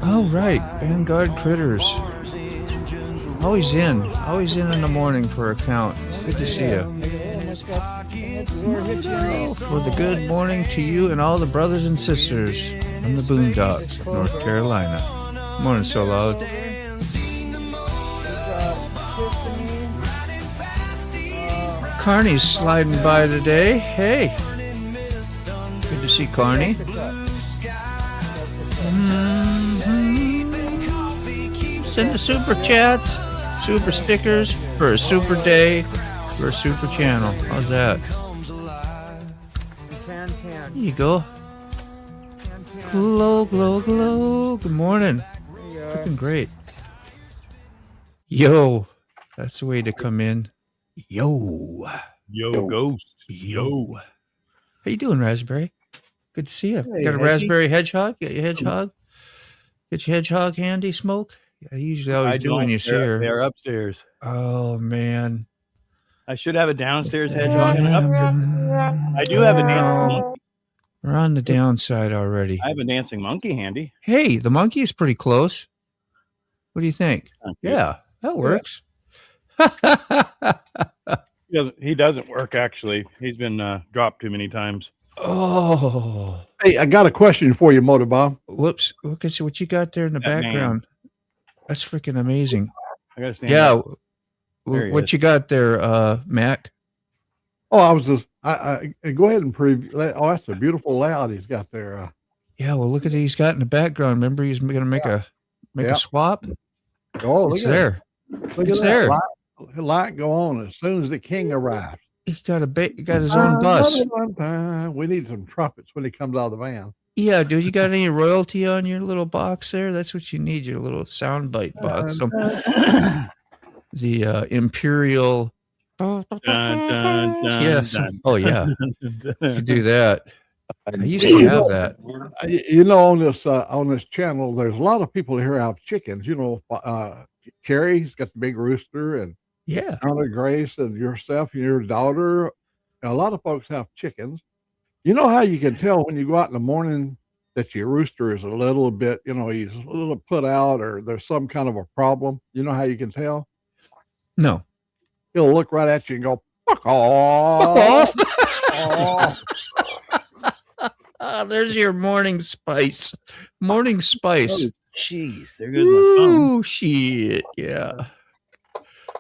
Oh, right. Vanguard Critters. Always in the morning for a count. It's good to see you. For the good morning to you and all the brothers and sisters from the Boondocks of North Carolina. Morning, So Loud. Carney's sliding by today. Hey. Good to see Carney. Send the super chats, super stickers for a super day, for a super channel. How's that? Here you go. Glow, glow, glow. Good morning. Looking great. Yo. That's the way to come in. Yo. Yo, Ghost. Yo. How you doing, Raspberry? Good to see you. Hey, Got a Hedgie. raspberry hedgehog? Got your hedgehog? Get your hedgehog handy, Smoke? Yeah, I usually always do when you see her. They're upstairs. Oh, man. I should have a downstairs hedgehog and an upstairs. I do have a dancing monkey. We're on the downside already. I have a dancing monkey handy. Hey, the monkey is pretty close. What do you think? Okay. Yeah, that works. He doesn't work, actually. He's been dropped too many times. Oh. Hey, I got a question for you, Motor Bob. Whoops. Look at what you got there in the That background. That's freaking amazing. I gotta stand Yeah. up. There he What is. you got there, Mac? Oh, I was just, I go ahead and preview. Oh, that's a beautiful layout he's got there. Yeah, well, look at what he's got in the background. Remember, he's going to make a swap. Oh, look It's at there. that. Look It's at there. that. Light go on as soon as the king arrives. He's got got his own bus. We need some trumpets when he comes out of the van. Yeah, dude, you got any royalty on your little box there? That's what you need, your little soundbite box. The Imperial. Dun, dun, dun, Yes. dun. Oh, yeah. You could do that. I used to have that. You know, on this channel, there's a lot of people here have chickens. You know, Carrie's got the big rooster, and Yeah. Anna Grace, and yourself and your daughter. A lot of folks have chickens. You know how you can tell when you go out in the morning that your rooster is a little bit, you know, he's a little put out, or there's some kind of a problem. You know how you can tell? No. He'll look right at you and go, "Fuck off." There's your morning spice. Morning spice. Oh, jeez, there goes my phone. Ooh, shit. Yeah.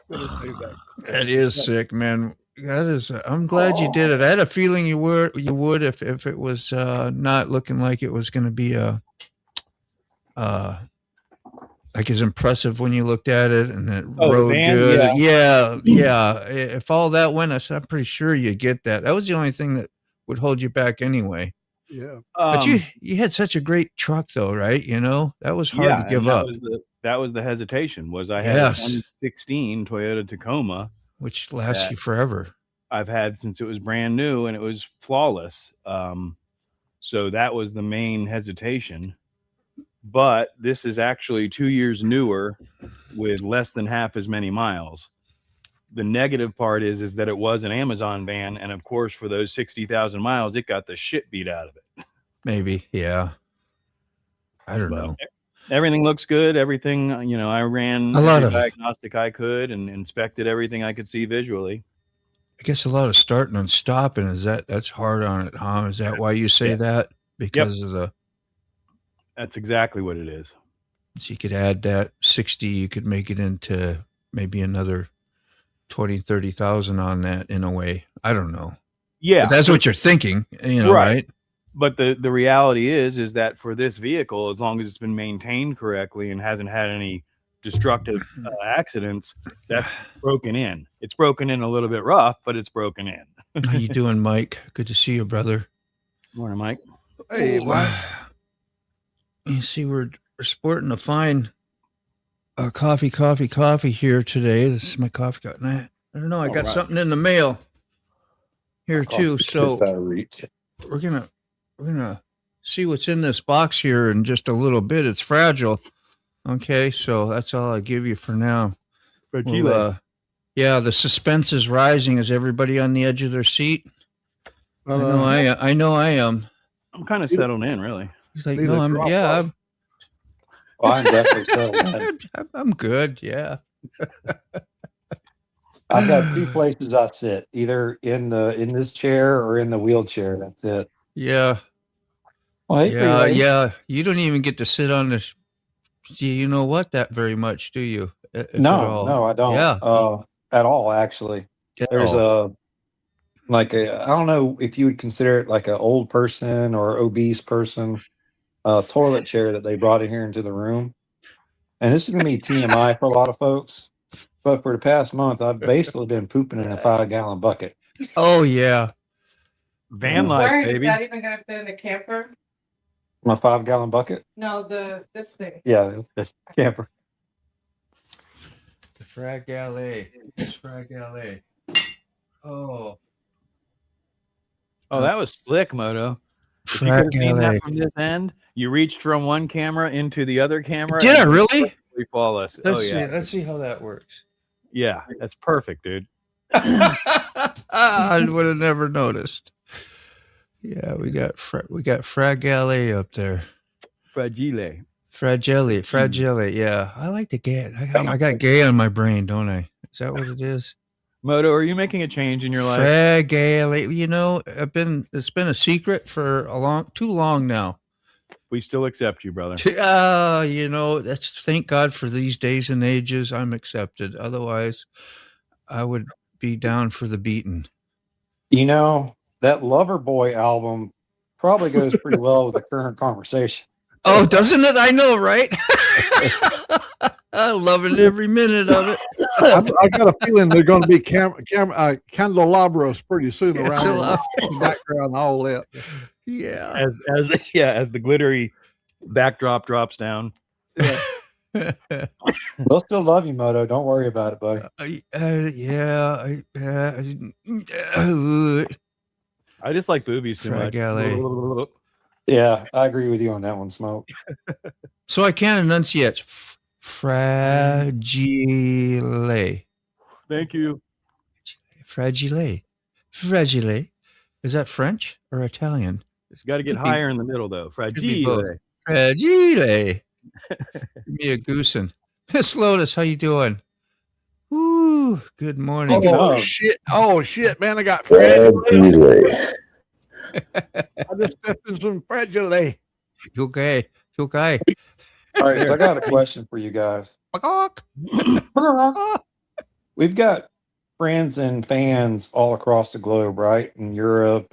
That is sick, man. That is. I'm glad you did it. I had a feeling you would if it was not looking like it was going to be like as impressive when you looked at it and it rode van? good. Yeah. If all that went, I'm pretty sure you get that. That was the only thing that would hold you back anyway. Yeah. But you had such a great truck though, right? You know, that was hard to give that up. That was the hesitation. Was I had a 2016 Toyota Tacoma, Which lasts that you forever. I've had since it was brand new, and it was flawless. So that was the main hesitation. But this is actually 2 years newer with less than half as many miles. The negative part is that it was an Amazon van, and of course, for those 60,000 miles, it got the shit beat out of it. Maybe, yeah. I don't know. Everything looks good. Everything, you know, I ran A lot every of- diagnostic I could and inspected everything I could see visually. I guess a lot of starting and stopping that's hard on it, huh? Is that why you say Yeah. that? Because of the That's exactly what it is. so you could add that 60, you could make it into maybe another 20, 30,000 on that in a way. I don't know. Yeah, But that's what you're thinking, you know, Right. right? but the reality is that for this vehicle, as long as it's been maintained correctly and hasn't had any destructive accidents, that's broken in. It's broken in a little bit rough, but it's broken in. How you doing, Mike? Good to see you, brother. Morning, Mike. Hey, Mike. You see, we're sporting a fine coffee here today. This is my coffee cup. I don't know. I got right. something in the mail here too. So Just out of reach. we're gonna see what's in this box here in just a little bit. It's fragile. Okay, so that's all I give you for now. Well, yeah, the suspense is rising. Is everybody on the edge of their seat? I know I am. I'm kind of settled in, really. He's like, Need no, a I'm, drop yeah, off. Well, I'm definitely settled. I'm good. Yeah. I've got two places I sit, either in this chair or in the wheelchair. That's it. Yeah. Well, hey, Yeah. Relay. Yeah. You don't even get to sit on this. You know what? That very much, do you? If at No, all? no, I don't. Yeah. At all, actually. At There's all. I don't know if you would consider it like an old person or obese person, toilet chair that they brought in here into the room. And this is going to be TMI for a lot of folks. But for the past month, I've basically been pooping in a 5-gallon bucket. Oh yeah. Van I'm life, sorry, is baby. that even gonna fit in the camper? My 5-gallon bucket? No, this thing. Yeah, the camper. The Frag Alley. It's Frag Alley. Oh. Oh, that was slick, Moto. If you could Frag have seen Alley. that from this end, you reached from one camera into the other camera. Did I and it was really? perfectly flawless. Let's Oh yeah, see. Let's see how that works. yeah, that's perfect, dude. I would have never noticed. Yeah, we got Frag Alley up there. Fragile. Fragile. Yeah, I like the gay. I got gay on my brain, don't I? Is that what it is? Moto, are you making a change in your life? Fragile. You know, it's been a secret for too long now. We still accept you, brother. You know, that's thank God for these days and ages. I'm accepted. Otherwise, I would be down for the beating. You know, that Loverboy album probably goes pretty well with the current conversation. Oh, doesn't it? I know, right? I'm loving every minute of it. I got a feeling they're going to be candelabros pretty soon around the background, all that. Yeah. As the glittery backdrop drops down. Yeah. We'll still love you, Moto. Don't worry about it, buddy. I just like boobies too much. Frag Alley. Yeah, I agree with you on that one, Smoke. So I can't enunciate. Fragile. Thank you. Fragile. Fragile. Is that French or Italian? Got to get Could be- higher in the middle though. could be both. Fragile. Fragile. Give me a goosen. Miss Lotus, how you doing? Woo, good morning. Oh shit, man! I got fragile. I just stepped in some fragile. You okay? You okay? All right, so I got a question for you guys. We've got friends and fans all across the globe, right? In Europe,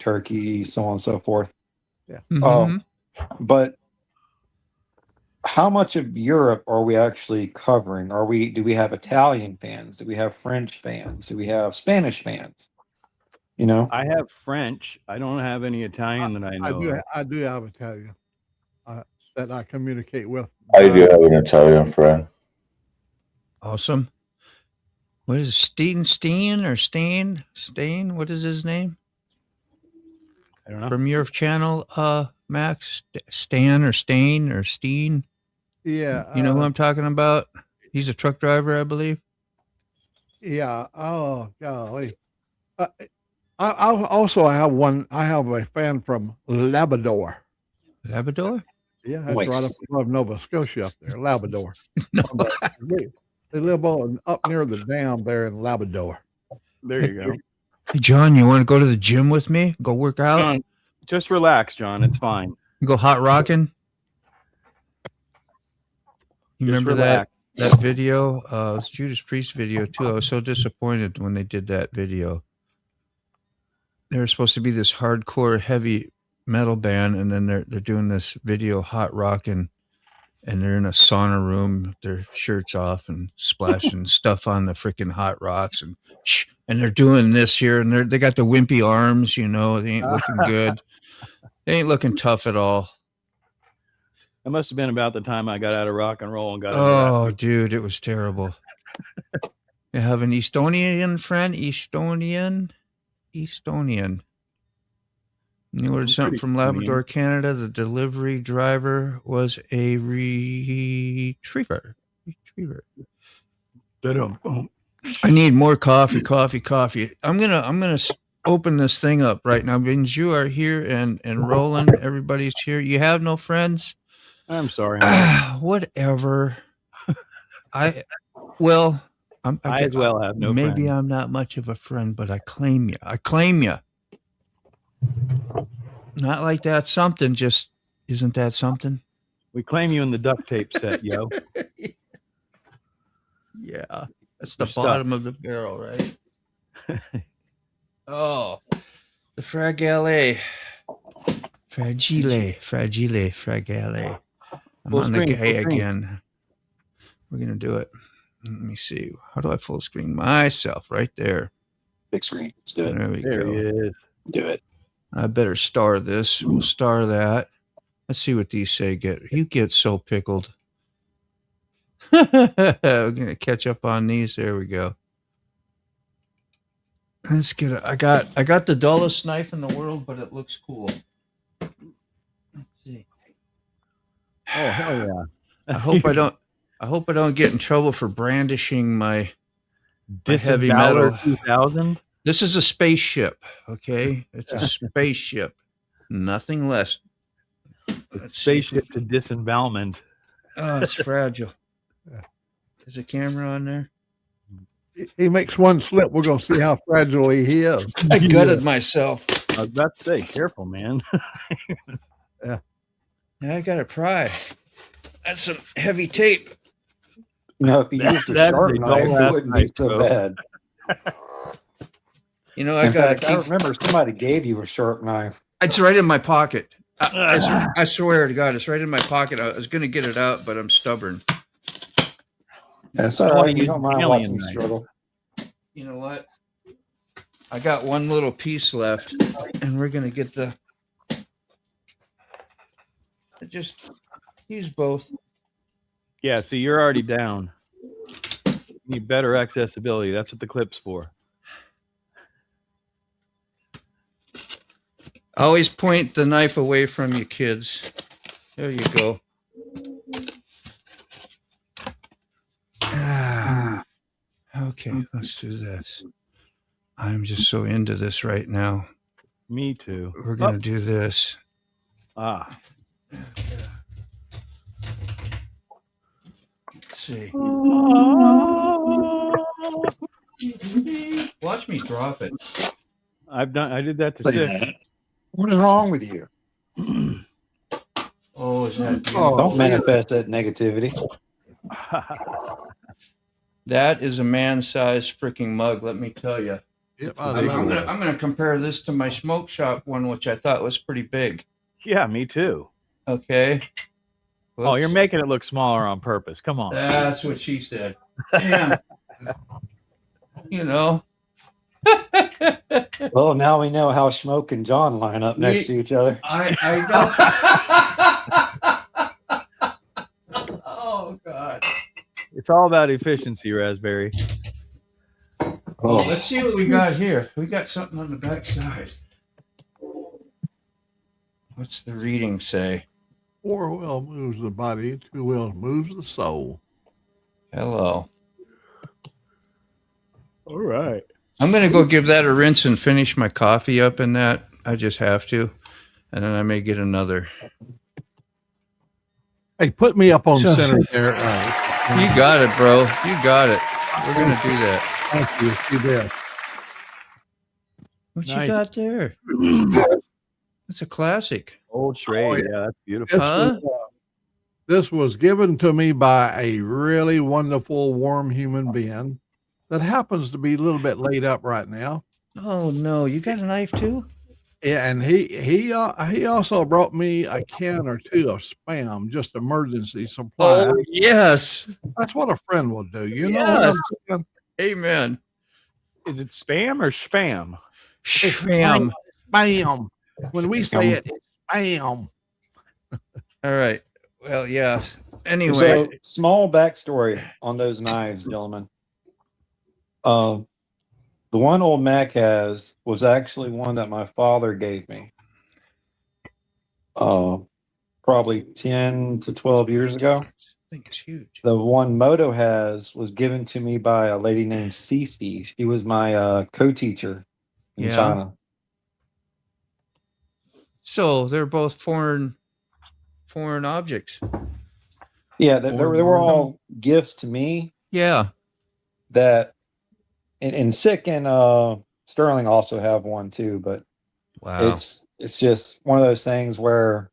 Turkey, so on and so forth. Mhm. But how much of Europe are we actually covering? Do we have Italian fans? Do we have French fans? Do we have Spanish fans? You know? I have French. I don't have any Italian that I know. of. I do have Italian that I communicate with. I do have an Italian friend. Awesome. What is Steen? What is his name? I don't know. From your channel, Max? Stan or Stain or Steen? Yeah, You know who I'm talking about? He's a truck driver, I believe. Yeah. Oh golly. I also have one. I have a fan from Labrador. Labrador? Yeah, that's Nice. right up above Nova Scotia up there, Labrador. No. They live up near the dam there in Labrador. There you go. Hey, John, you want to go to the gym with me? Go work out? John, just relax, John. It's fine. Go hot rocking? You Just remember relax. that video? It was Judas Priest video too. I was so disappointed when they did that video. They were supposed to be this hardcore heavy metal band, and then they're doing this video hot rocking, and they're in a sauna room with their shirts off and splashing stuff on the freaking hot rocks, and they're doing this here, and they got the wimpy arms, you know, they ain't looking good. They ain't looking tough at all. It must have been about the time I got out of rock and roll and got into Oh, dude, it was terrible. You have an Estonian friend? Estonian. You ordered something pretty from Labrador, Canada. The delivery driver was a retriever. that. I need more coffee. I'm gonna open this thing up right now. Means you are here and Roland, everybody's here. You have no friends? I'm sorry. honey. Whatever. Well, I as well have no maybe friends. I'm not much of a friend, but I claim you. I claim you. Not like that something, just isn't that something? We claim you in the duct tape set, yo. Yeah. That's the You're stuck. bottom of the barrel, right? Oh, the fragile. Fragile, fragile. I'm Full on screen, the full gay screen. again. We're going to do it. Let me see. How do I full screen myself? Right there. Big screen. Let's do it. There we There go. he is. Do it. I better star this. We'll star that. Let's see what these say. You get so pickled. We're gonna catch up on these. There we go. Let's get it. I got the dullest knife in the world, but it looks cool. Let's see. Oh hell yeah! I hope I don't get in trouble for brandishing my heavy Disembowler metal. 2000. This is a spaceship, okay? It's a spaceship. Nothing less. Let's see. Spaceship to disembowelment. Oh, it's fragile. Is the camera on there? He makes one slip. We're going to see how fragile he is. I gutted myself. I was about to say, careful, man. Now I gotta pry. That's some heavy tape. You know, if you used a That's sharp a knife, dull it ass wouldn't be knife, so bro. bad. You know, I In gotta fact, I keep. remember somebody gave you a sharp knife. It's right in my pocket. I swear to God, it's right in my pocket. I was gonna get it out, but I'm stubborn. That's I all wanna right. You use don't mind alien watching me knife. struggle. You know what? I got one little piece left, and we're gonna get the. Just use both. Yeah, see, you're already down. You need better accessibility. That's what the clip's for. Always point the knife away from you, kids. There you go. Okay, let's do this. I'm just so into this right now. Me too. We're gonna do this. Ah, Let's see. Watch me drop it. I did that to six. What is wrong with you? Oh, is that you? Oh, Don't manifest that negativity. That is a man-sized freaking mug. Let me tell you. Yep, I'm gonna compare this to my smoke shop one, which I thought was pretty big. Yeah, me too. Okay. Oh, you're Whoops. making it look smaller on purpose. Come on. That's what she said. Damn. You know. Well, now we know how Smoke and John line up next to each other. I know. Oh God. It's all about efficiency, Raspberry. Oh, let's see what we got here. We got something on the back side. What's the reading say? 4 wheel moves the body, 2 wheels moves the soul. Hello. All right. I'm gonna go give that a rinse and finish my coffee up in that. I just have to, and then I may get another. Hey, put me up on So- center there. You got it, bro. You got it. We're gonna do that. Thank you. You did. What you Nice. got there? It's a classic. Old Schrade. Oh, yeah. Yeah, that's beautiful. This was given to me by a really wonderful, warm human being that happens to be a little bit laid up right now. Oh no, you got a knife too? Yeah, and he also brought me a can or two of Spam, just emergency supply. Oh yes. That's what a friend will do. You know Yes. what I'm saying? Amen. Is it spam or spam? Spam. Spam. When we say it, it's spam. All right. Well, yeah. Anyway, So, small backstory on those knives, gentlemen. The one old Mac has was actually one that my father gave me. Probably 10 to 12 years ago. I think it's huge. The one Moto has was given to me by a lady named Cece. She was my co-teacher in Yeah. China. So they're both foreign objects. Yeah, they were all gifts to me Yeah. that, and Sick and Sterling also have one too, but Wow. it's just one of those things where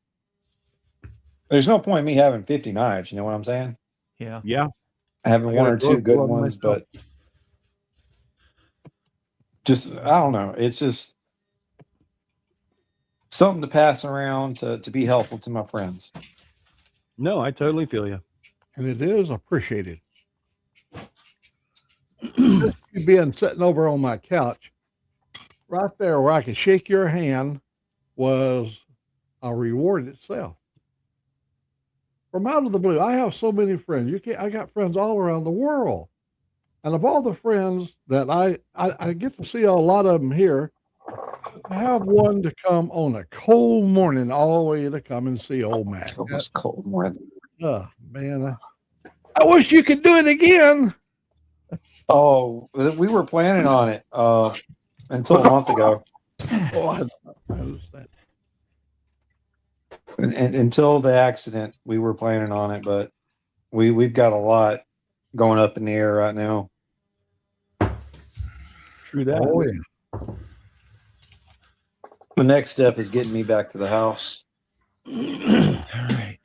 there's no point in me having 50 knives. You know what I'm saying? Yeah. Yeah. Having I one gotta or go two good plug ones, myself. but just I don't know. It's just something to pass around to be helpful to my friends. No, I totally feel you. And it is appreciated. Just you being sitting over on my couch, right there where I could shake your hand, was a reward itself. From out of the blue, I have so many friends. I got friends all around the world, and of all the friends that I get to see a lot of them here, I have one to come on a cold morning all the way to come and see old Mac. It's almost cold more. Oh man, I wish you could do it again. Oh, we were planning on it until a month ago. Oh, I understand. And until the accident, we were planning on it, but we've got a lot going up in the air right now. True that. Oh yeah. The next step is getting me back to the house. All right.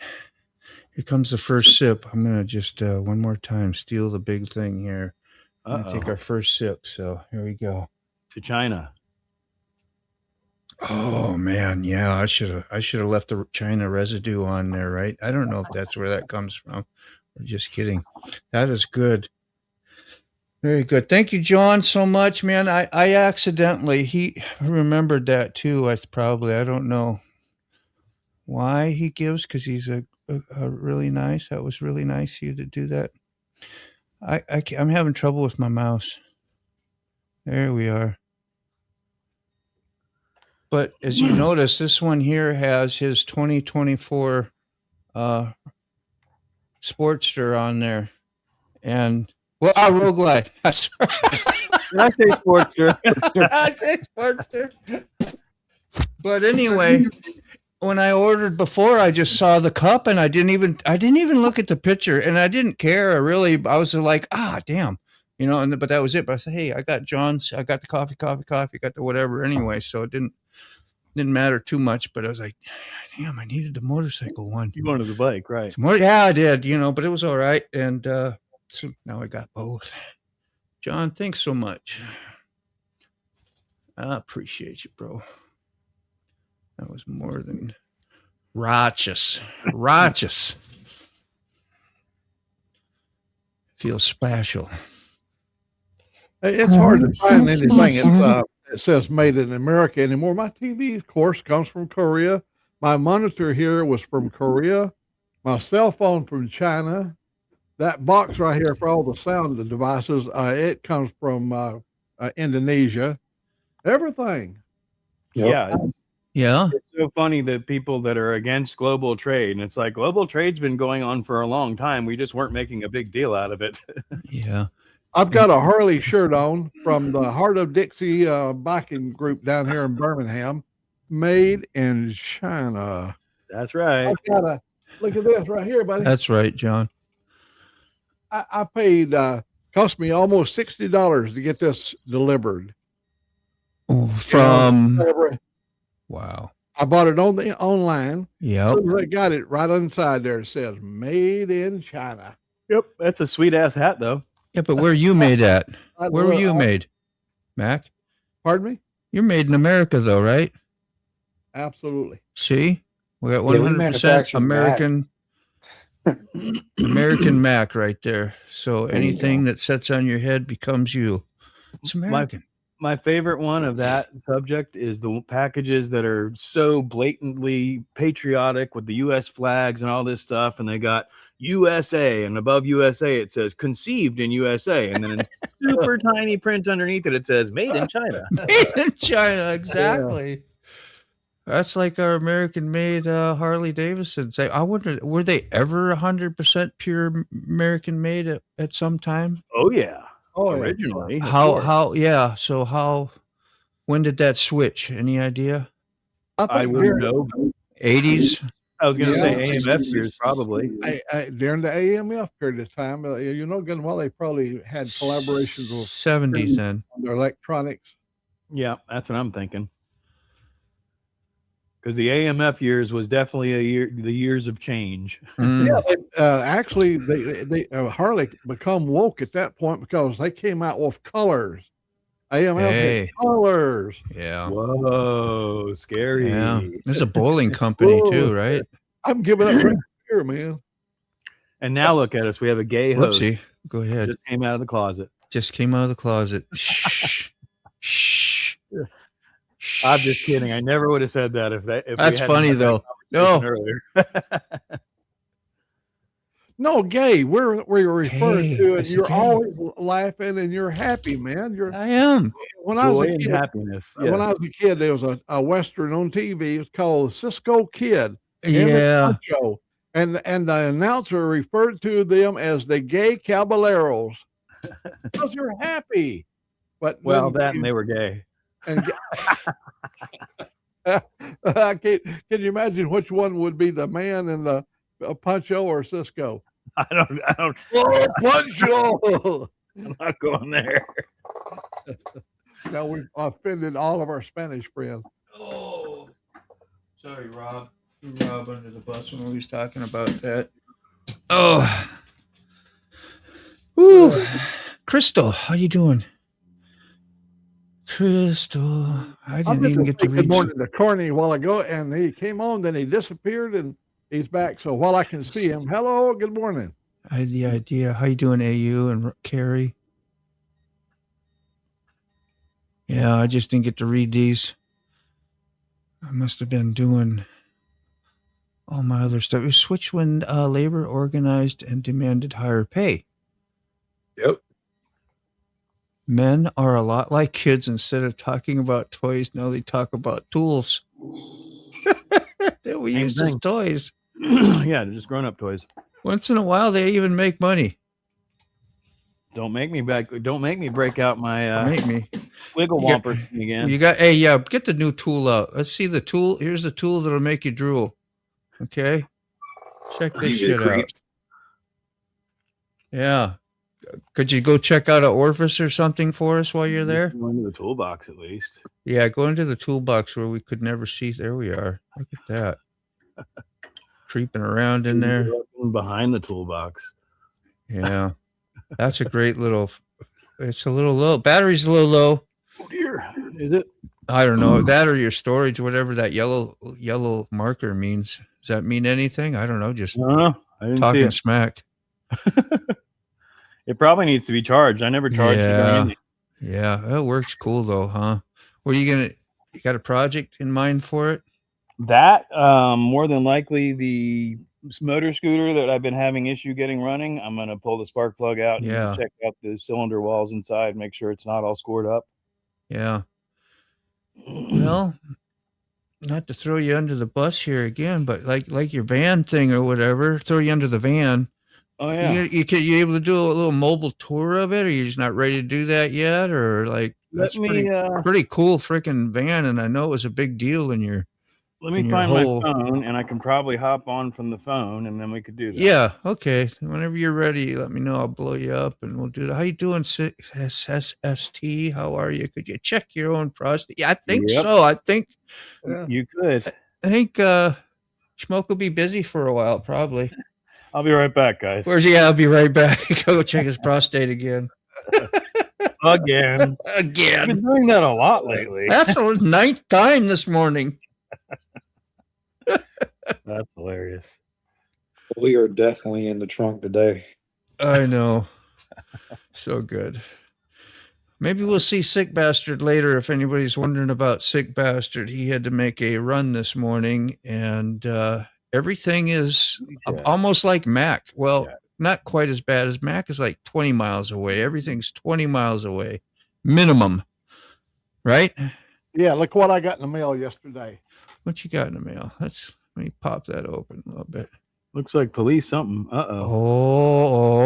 Here comes the first sip. I'm going to just one more time steal the big thing here. I'm going to take our first sip. So here we go. To China. Oh man, yeah, I should have left the China residue on there, right? I don't know if that's where that comes from. I'm just kidding. That is good. Very good. Thank you, John, so much, man. I accidentally he remembered that too. I don't know why he gives, because he's a really nice. That was really nice of you to do that. I'm having trouble with my mouse. There we are. But as you notice, this one here has his 2024 Sportster on there. And, well, Road Glide. That's right. Did I say Sportster? I say Sportster. But anyway, when I ordered before, I just saw the cup and I didn't even look at the picture, and I didn't care really. I was like, damn. But that was it. But I said, hey, I got John's, I got the coffee, got the whatever anyway. So it didn't matter too much, but I was like, damn, I needed the motorcycle one. You wanted the bike, right? Yeah, I did, but it was all right. And so now I got both. John, thanks so much. I appreciate you, bro. That was more than righteous. Feels special. It's hard to so find anything. special. It says made in America anymore. My TV, of course, comes from Korea. My monitor here was from Korea. My cell phone from China. That box right here for all the sound devices, it comes from Indonesia. Everything. Yep. Yeah. Yeah. It's so funny that people that are against global trade, and it's like global trade's been going on for a long time. We just weren't making a big deal out of it. Yeah. I've got a Harley shirt on from the Heart of Dixie biking group down here in Birmingham, made in China. That's right. I've got a look at this right here, buddy. That's right, John. I paid cost me almost $60 to get this delivered. From wow. I bought it on the online. Yep. I got it right inside there. It says made in China. Yep. That's a sweet ass hat, though. Yeah, but where are you made at? Where were you made, Mac? Pardon me? You're made in America, though, right? Absolutely. See, we got Yeah, we 100% manufacture American. American Mac right there. So There you anything that sets on your head becomes you. It's American. My favorite one of that subject is the packages that are so blatantly patriotic with the U.S. flags and all this stuff, and they got USA, and above USA it says conceived in USA, and then in super tiny print underneath it says made in China. Made in China, exactly. That's like our American-made Harley Davidson. Say, I wonder, were they ever 100% pure American-made at some time? Oh yeah. Oh, yeah. Originally. of course. How? Yeah. So how? When did that switch? Any idea? I think wouldn't during, know. 80s? I was going to Yeah. say AMF years, probably. during the AMF period of time, good well, they probably had collaborations with 70s then. their electronics. Yeah, that's what I'm thinking. Because the AMF years was definitely the years of change. Mm. Actually, they Harley become woke at that point because they came out with colors. AMF Hey. had colors. Yeah. Whoa, scary. Yeah. There's a bowling company too, right? I'm giving up right here, man. And now look at us. We have a gay host. Whoopsie. Go ahead. Just came out of the closet. Just came out of the closet. Shh. Shh. I'm just kidding. I never would have said that if we That's hadn't funny had that though. conversation No. earlier. No, gay. We're referring Gay. to I it. said You're gay. always laughing and you're happy, man. I am. When I was Joy a and kid, happiness. when I was a kid, there was a Western on TV. It was called Cisco Kid. Yeah. Pancho. And the announcer referred to them as the gay caballeros because you're happy. But Well, then that and they were gay. and can you imagine which one would be the man in the Pancho or Cisco? I don't. Oh, Pancho! I'm not going there. Now we've offended all of our Spanish friends. Oh. Sorry, Rob. Threw Rob under the bus when we was talking about that. Oh. Ooh. Crystal, how you doing? Crystal. I I'm didn't just even get to good read. morning to Corny a while ago, and he came on, then he disappeared, and he's back. So while I can see him, hello, good morning. I had the idea. How you doing, AU and Carrie? Yeah, I just didn't get to read these. I must have been doing all my other stuff. It was switch when labor organized and demanded higher pay. Yep. Men are a lot like kids. Instead of talking about toys, now they talk about tools that we Same use as thing. toys. Yeah, they're just grown-up toys. Once in a while, they even make money. Don't make me break out my Make me. wiggle You got- whomper thing again. You got, hey, yeah, get the new tool out. Let's see the tool. Here's the tool that'll make you drool. Okay. Check this shit out. Yeah. Could you go check out an orifice or something for us while you're there? Go into the toolbox at least. Yeah, go into the toolbox where we could never see. There we are. Look at that. Creeping around in there. Behind the toolbox. Yeah. That's a great little, it's a little low. Battery's a little low. Oh dear. Is it? I don't know. That or your storage, whatever that yellow marker means. Does that mean anything? I don't know. Just I didn't see talking it. smack. It probably needs to be charged. I never charged Yeah. it. Yeah, that works cool though, huh? What are you got a project in mind for it? That more than likely the motor scooter that I've been having issue getting running. I'm gonna pull the spark plug out Yeah. and check out the cylinder walls inside, make sure it's not all scored up. Yeah. Well, not to throw you under the bus here again, but like your van thing or whatever, throw you under the van. Oh yeah. You able to do a little mobile tour of it, or you're just not ready to do that yet, or like Let me pretty cool freaking van, and I know it was a big deal in your. let me in your find whole- my phone, and I can probably hop on from the phone, and then we could do that. Yeah, okay. Whenever you're ready, let me know. I'll blow you up, and we'll do that. How you doing, SSST? How are you? Could you check your own prostate? Yeah, I think Yep. so. I think You could. Schmoke will be busy for a while, probably. I'll be right back, guys. Where's he? I'll be right back. Go check his prostate again. Again. I've Again. been doing that a lot lately. That's the 9th time this morning. That's hilarious. We are definitely in the trunk today. I know. So good. Maybe we'll see Sick Bastard later. If anybody's wondering about Sick Bastard, he had to make a run this morning, and everything is Yeah. almost like Mac. Well, Yeah. not quite as bad as Mac is like 20 miles away. Everything's 20 miles away, minimum. Right? Yeah, look what I got in the mail yesterday. What you got in the mail? Let me pop that open a little bit. Looks like police something. Uh-oh.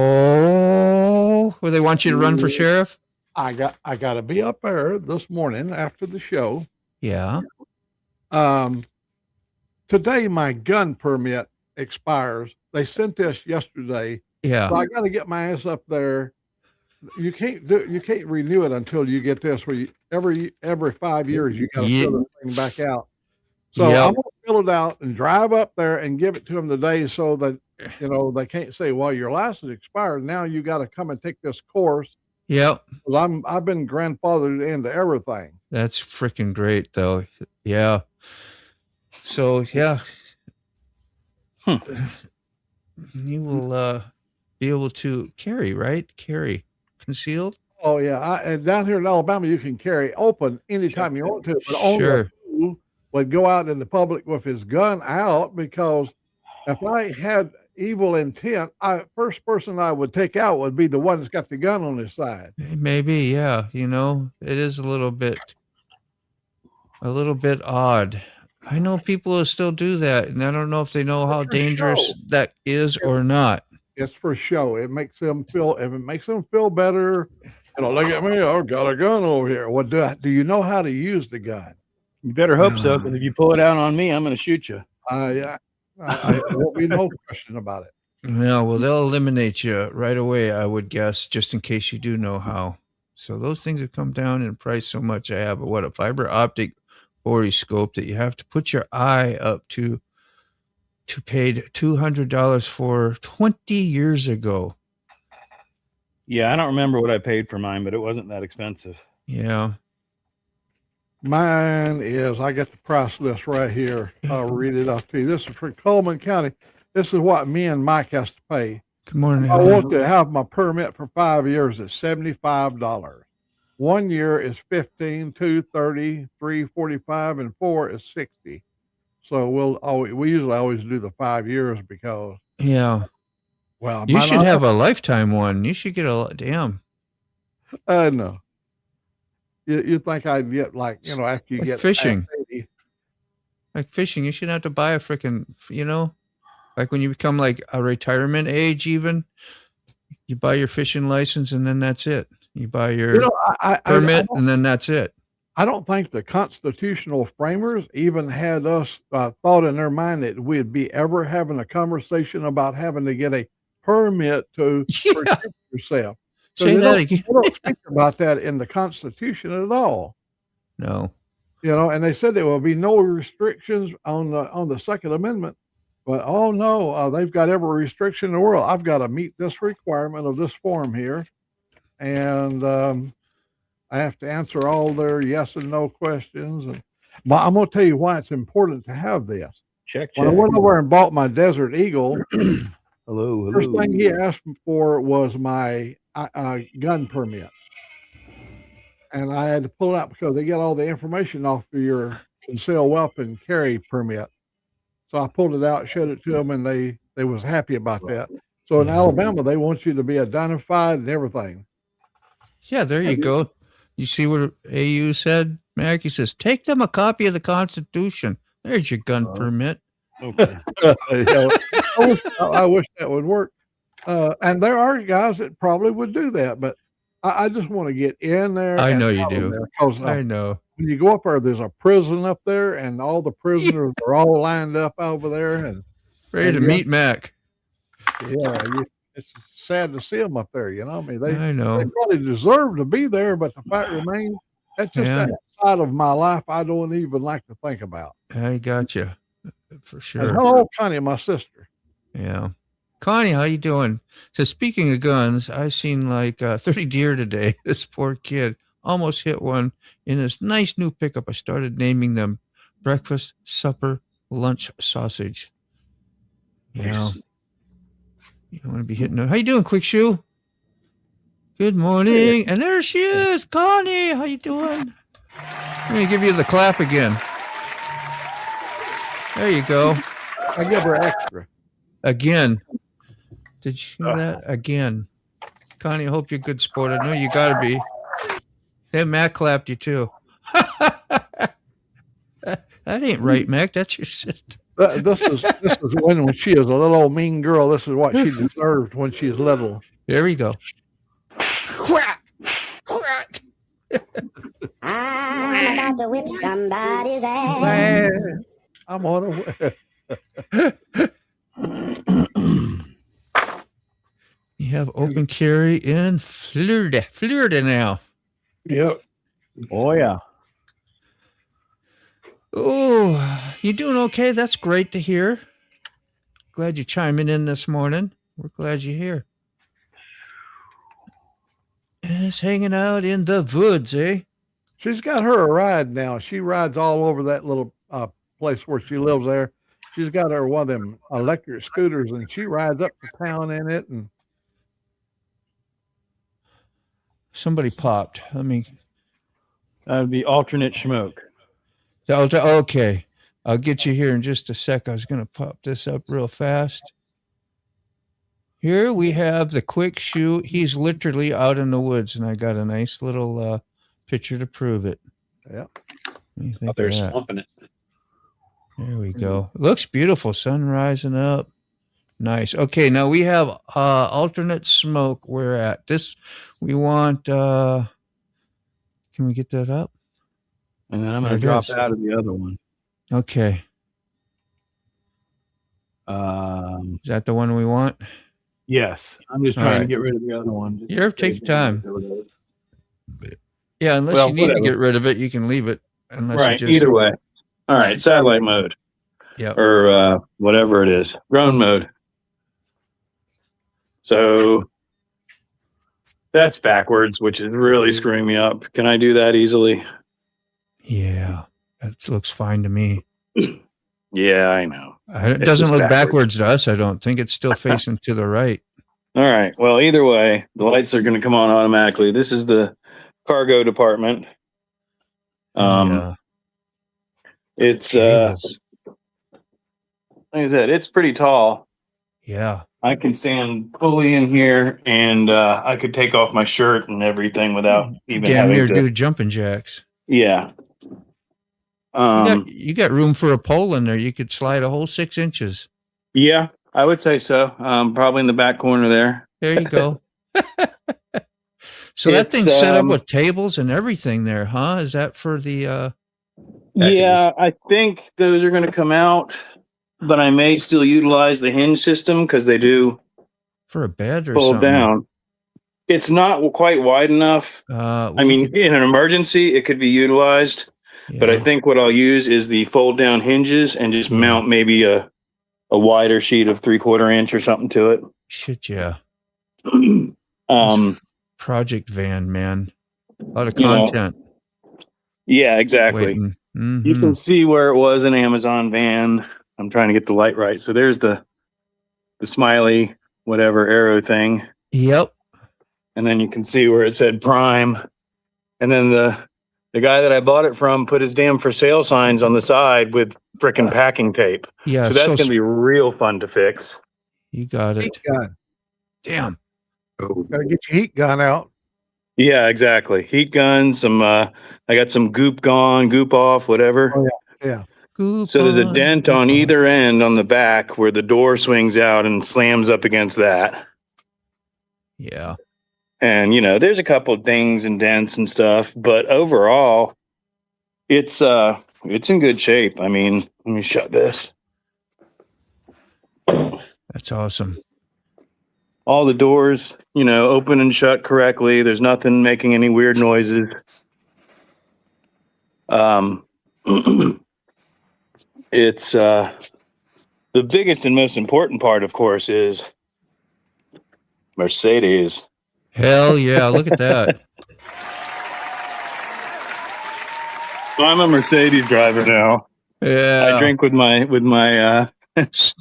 Oh, where they want you to run for sheriff? I got to be up there this morning after the show. Yeah. Today my gun permit expires. They sent this yesterday. Yeah. So I got to get my ass up there. You can't renew it until you get this where every 5 years you got to Yeah. fill the thing back out. So Yep. I'm gonna fill it out and drive up there and give it to them today so that they can't say, well, your license expired. Now you got to come and take this course. Yep. 'Cause I've been grandfathered into everything. That's freaking great, though. Yeah. So, yeah. You will be able to carry, right? Carry concealed? Oh yeah, and down here in Alabama, you can carry open anytime you want to, but only a Sure. fool would go out in the public with his gun out because if I had evil intent, first person I would take out would be the one that's got the gun on his side. Maybe, yeah. It is a little bit odd. I know people who still do that, and I don't know if they know how for dangerous show. that is or not. It's for show. It makes them feel. If it makes them feel better, look at me. I've got a gun over here. What do you know how to use the gun? You better hope so, because if you pull it out on me, I'm going to shoot you. Yeah, there won't be no question about it. Yeah, well, they'll eliminate you right away, I would guess, just in case you do know how. So those things have come down in price so much. I have a fiber optic borescope that you have to put your eye up to paid $200 for 20 years ago. Yeah, I don't remember what I paid for mine, but it wasn't that expensive. Yeah. Mine is, I got the price list right here. I'll read it off to you. This is for Coleman County. This is what me and Mike has to pay. Good morning. I want to have my permit for 5 years at $75. 1 year is 15, 2, 30, 3, 45, and 4 is 60. So we usually always do the 5 years because, Yeah. well, You should have a lifetime one. You should get damn. no. You think I'd get after you Like get fishing. past 80. Like fishing, you shouldn't have to buy a freaking, like when you become like a retirement age, even you buy your fishing license and then that's it. You buy your permit and then that's it. I don't think the constitutional framers even had us thought in their mind that we'd be ever having a conversation about having to get a permit to protect yourself. So Say that again. They don't speak about that in the Constitution at all. No. And they said there will be no restrictions on the Second Amendment. But oh no, they've got every restriction in the world. I've got to meet this requirement of this form here, and I have to answer all their yes and no questions. And I'm going to tell you why it's important to have this. Check. When I went over and bought my Desert Eagle, Hello. first thing he asked me for was my gun permit. And I had to pull it out because they get all the information off of your concealed weapon carry permit. So I pulled it out, showed it to them, and they was happy about that. So in Alabama, they want you to be identified and everything. Yeah, there you go. You see what AU said, Mac? He says, take them a copy of the Constitution. There's your gun permit. Okay. I wish that would work. And there are guys that probably would do that, but I just want to get in there. I know you do. Because I know. when you go up there, there's a prison up there, and all the prisoners are all lined up over there, and Ready to meet Mac. it's sad to see them up there. I mean, they know. probably deserve to be there, but the fact remains that's just that side of my life I don't even like to think about. I got you for sure. And hello, Connie, my sister. Yeah. Connie, how you doing? So speaking of guns, I seen like 30 deer today. This poor kid almost hit one in this nice new pickup. I started naming them breakfast, supper, lunch sausage. Nice. You don't want to be hitting them. How you doing, Quick Shoe? Good morning. And there she is, Connie. How you doing? I'm going to give you the clap again. There you go. I give her extra. Again. Did you hear that? Again. Connie, I hope you're a good sport. I know you got to be. Hey, Mac clapped you too. That ain't right, Mac. That's your sister. This is when she is a little old mean girl. This is what she deserved when she is little. There we go. what? I'm about to whip somebody's ass. I'm on a You have open carry in Florida now. Yep. Oh yeah. Oh, you doing okay? That's great to hear. Glad you're chiming in this morning. We're glad you're here. Just hanging out in the woods, eh? She's got her a ride now. She rides all over that little place where she lives there. She's got her one of them electric scooters, and she rides up to town in it. And Somebody popped. Let me. That'd be alternate smoke. Okay. I'll get you here in just a sec. I was going to pop this up real fast. Here we have the quick shoe. He's literally out in the woods, and I got a nice little picture to prove it. yeah, What do you think Out there of that? slumping it. There we go. Looks beautiful. Sun rising up. Nice. Okay, now we have alternate smoke. We're at this. We want. Can we get that up? And then I'm There gonna it drop is. out of the other one. Okay. Is that the one we want? Yes. I'm just All trying to right. get rid of the other one. just Here, to take save your time. Yeah, unless Well, you need to whatever. get rid of it, you can leave it. Unless Right. you just, Either way. All right. Satellite mode Yep. or whatever it is. Drone mode. So that's backwards, which is really screwing me up. Can I do that easily? Yeah, that looks fine to me. Yeah, I know. It It's doesn't just look backwards. backwards to us. I don't think it's still facing to the right. All right. Well, either way, the lights are going to come on automatically. This is the cargo department. Yeah. It's Cables. like I said, it's pretty tall. Yeah. I can stand fully in here, and I could take off my shirt and everything without even Damn having near to. do jumping jacks. Yeah. You got room for a pole in there. You could slide a whole 6 inches. Yeah, I would say so. Probably in the back corner there. There you go. So that It's, thing's set up with tables and everything there, huh? Is that for the Yeah, I think those are going to come out, but I may still utilize the hinge system because they do for a bed or fold something? down. It's not quite wide enough. I mean, in an emergency, it could be utilized, but I think what I'll use is the fold down hinges and just mount maybe a wider sheet of 3/4 inch or something to it. Shit, yeah. Um, Project van, man. A lot of You know, content. yeah, exactly. waiting. You Mhm. can see where it was an Amazon van. I'm trying to get the light right. So there's the smiley whatever arrow thing. Yep. And then you can see where it said Prime. And then the guy that I bought it from put his damn for sale signs on the side with frickin' packing tape. Yeah. So that's going to be real fun to fix. You got it. heat gun. Damn. Gotta get your heat gun out. Yeah, exactly. Heat gun, some I got some goop gone, goop off, whatever. Oh, yeah. So there's a dent on either end on the back where the door swings out and slams up against that. Yeah. And you know, there's a couple of dings and dents and stuff, but overall it's in good shape. I mean, let me shut this. That's awesome. All the doors, you know, open and shut correctly. There's nothing making any weird noises. It's the biggest and most important part, of course, is Mercedes. Hell yeah. Look at that. So I'm a Mercedes driver now. Yeah. I drink with my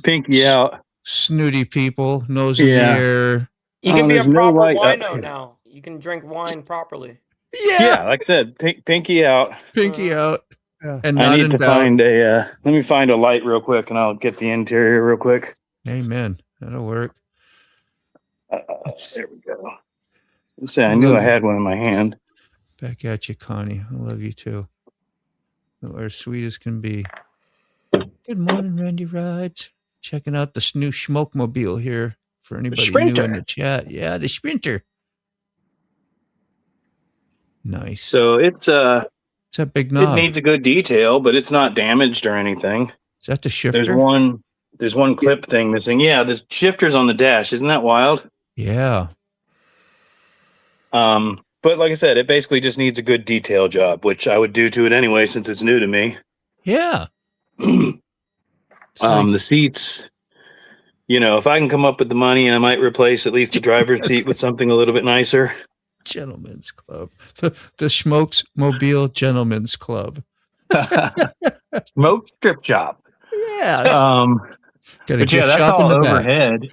pinky out. Snooty people, nose in Yeah. the air. You can be a there's no proper light up wino here. now. You can drink wine properly. Yeah, like I said, pinky out. Pinky out. Yeah. And I not need in to doubt. find a. Let me find a light real quick, and I'll get the interior real quick. Amen. That'll work. There we go. Say, I knew I had one in my hand. Back at you, Connie. I love you too. You are sweet as can be. Good morning, Randy Rides. Checking out the new Schmokemobile here for anybody new in Sprinter. the chat. Yeah, the Sprinter. Nice. So it's It's that big it knob. needs a good detail, but it's not damaged or anything. Is that the shifter? There's one clip thing missing. Yeah, the shifter's on the dash. Isn't that wild? Yeah. But like I said, it basically just needs a good detail job, which I would do to it anyway since it's new to me. Yeah. It's like- The seats, if I can come up with the money, I might replace at least the driver's seat with something a little bit nicer. Gentlemen's Club. The Smokes Mobile Gentlemen's Club. Smoke strip shop. Yeah. Got a But yeah, gift that's shop in all the back. overhead.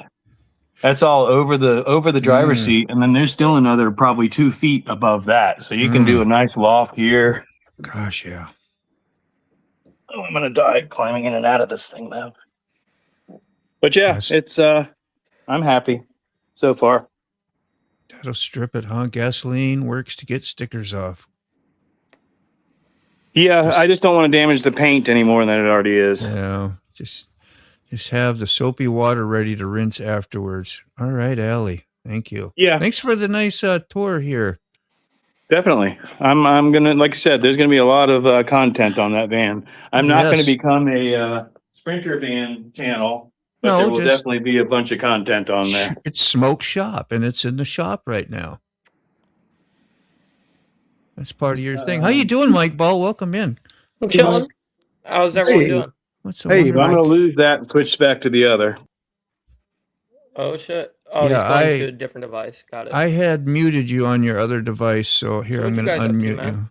That's all over the driver's seat, and then there's still another probably 2 feet above that, so you can do a nice loft here. Gosh, yeah. Oh, I'm gonna die climbing in and out of this thing though. But yeah, Yes. it's I'm happy so far. That'll strip it, huh? Gasoline works to get stickers off. Yeah, I just don't want to damage the paint any more than it already is. Yeah. Just have the soapy water ready to rinse afterwards. All right, Allie. Thank you. Yeah, Thanks for the nice tour here. definitely. I'm gonna, like I said, there's gonna be a lot of content on that van. I'm not gonna Yes. become a Sprinter van channel, but No, there will just- definitely be a bunch of content on there. It's Smoke Shop, and it's in the shop right now. That's part of your thing. How you doing, Mike Ball? Welcome in. I'm chilling. How's everyone Hey. doing? What's the Hey, wonder- I'm gonna lose that and switch back to the other. Oh shit. Oh, Yeah, he's going I- to a different device. Got it. I had muted you on your other device, so here So I'm what going to you guys up to, unmute man?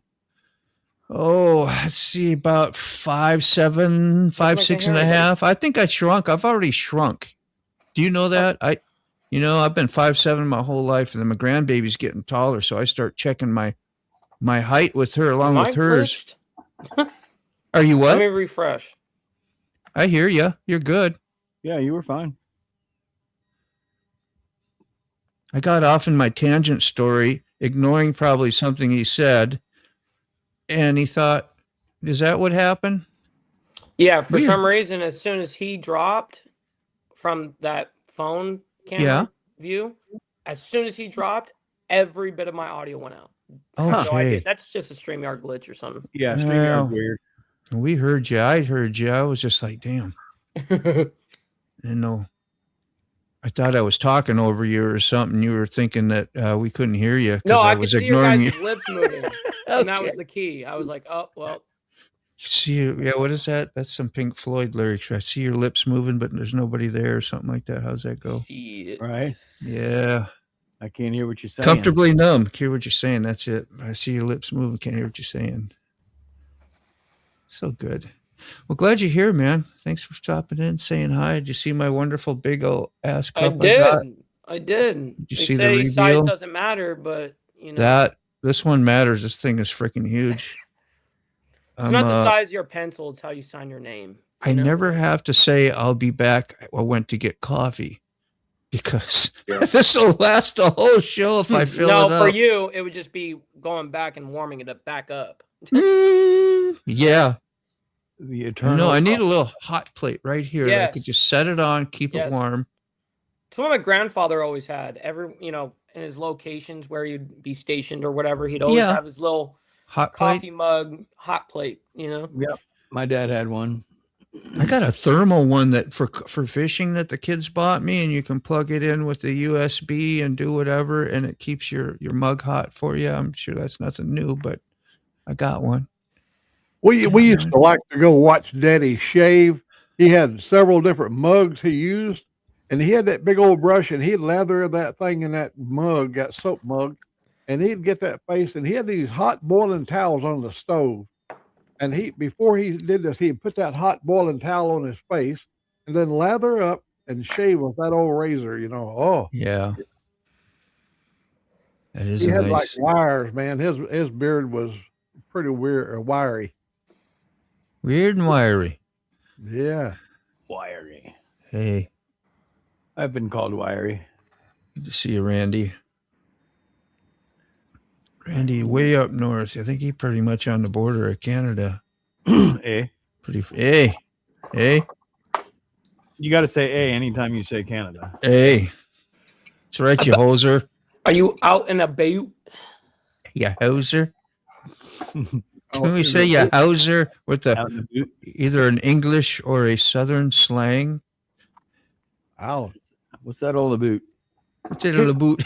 you. Oh, let's see, about 5'7", 5'6" and a hear anything. half. I think I shrunk. I've already shrunk. Do you know that? I've been 5'7" my whole life, and then my grandbaby's getting taller, so I start checking my height with her along Am I with hers. glitched? Are you Let what? me refresh. I hear you. You're good. Yeah, you were fine. I got off in my tangent story, ignoring probably something he said, and he thought, "Is that what happened?" Yeah, for Weird. some reason, as soon as he dropped from that phone camera Yeah. view, as soon as he dropped, every bit of my audio went out. I have no idea. Okay, That's just a StreamYard glitch or something. Yeah, Well, StreamYard's weird. we heard you. I heard you. I was just like, "Damn." I didn't know. I thought I was talking over you or something. You were thinking that we couldn't hear you because No, I I could was see your ignoring guys' you. lips moving, and that Okay. was the key. I was like, oh well. See, yeah, what is that? That's some Pink Floyd lyrics. I see your lips moving, but there's nobody there or something like that. How's that go? Shit. Right? Yeah. I can't hear what you're saying. Comfortably numb. Hear what you're saying. That's it. I see your lips moving. Can't hear what you're saying. So good. Well, glad you're here, man. Thanks for stopping in, saying hi. Did you see my wonderful big old ass cup? I got? did. I did. Did you They see the say size reveal? doesn't matter, but you know, This one matters. This thing is freaking huge. it's not the size of your pencil; it's how you sign your name. I you know? never have to say I'll be back. I went to get coffee because this will last the whole show if I fill no, it up. for you, it would just be going back and warming it up back up. Yeah. The I eternal. know. I need a little hot plate right here. I could Yes. just set it on, keep Yes. it warm. It's what my grandfather always had. In his locations where he'd be stationed or whatever, he'd always Yeah. have his little Hot plate. coffee mug, hot plate. My dad had one. I got a thermal one that for fishing that the kids bought me, and you can plug it in with the USB and do whatever, and it keeps your mug hot for you. I'm sure that's nothing new, but I got one. We Yeah, used man. to like to go watch Daddy shave. He had several different mugs he used, and he had that big old brush, and he'd lather that thing in that mug, that soap mug, and he'd get that face, and he had these hot boiling towels on the stove. And before he did this, he'd put that hot boiling towel on his face, and then lather up and shave with that old razor. Oh, Yeah. That is he a had like nice, wires, man. His beard was pretty weird or wiry. weird and wiry. Yeah. Wiry. Hey, I've been called wiry. good to see you, Randy. Randy, way up north. I think he pretty much on the border of Canada. Eh? Hey, You got to say A anytime you say Canada. hey. That's right, you hoser. Are you out and about? you hoser. Oh, Can we is say it- you hoser with Out in the boot. either an English or a Southern slang? Ow. What's that all about? What's it all about?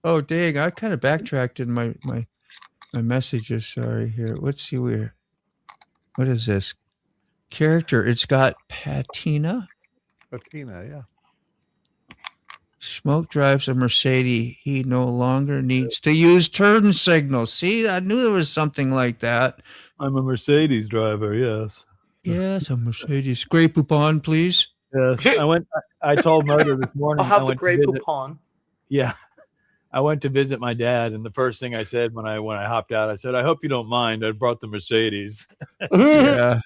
Oh, dang. I kind of backtracked in my messages. Sorry here. Let's see where. What is this? Character. It's got patina. Patina, yeah. Smoke drives a Mercedes. He no longer needs to use turn signals. See, I knew there was something like that. I'm a Mercedes driver. Yes. Yes, a Mercedes. Grey Poupon, please. Yes. I told Motor this morning. I'll have I the went to gray visit- poupon. Yeah. I went to visit my dad, and the first thing I said when I hopped out, I said, "I hope you don't mind. I brought the Mercedes." Yeah.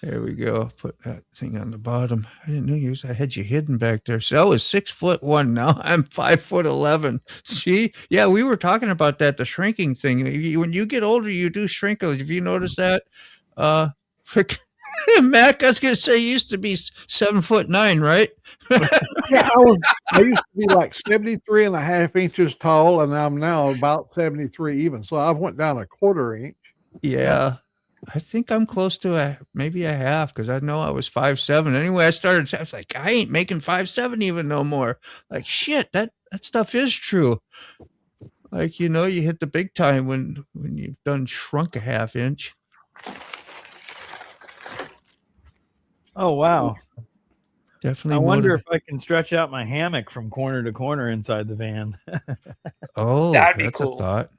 There we go. Put that thing on the bottom. I didn't know I had you hidden back there. So I was 6'1". Now I'm 5'11". See? Yeah, we were talking about that, the shrinking thing. When you get older, you do shrink. Have you noticed that? Mac, I was gonna say you used to be 7'9", right? Yeah, I used to be like 73 and a half inches tall, and I'm now about 73 even. So I went down a quarter inch. Yeah. I think I'm close to maybe a half, because I know I was 5'7". Anyway, I was like, I ain't making 5'7" even no more. Like, shit, that stuff is true. Like, you hit the big time when you've done shrunk a half inch. Oh wow! Definitely. I wonder if I can stretch out my hammock from corner to corner inside the van. Oh, That'd be that's cool. a thought.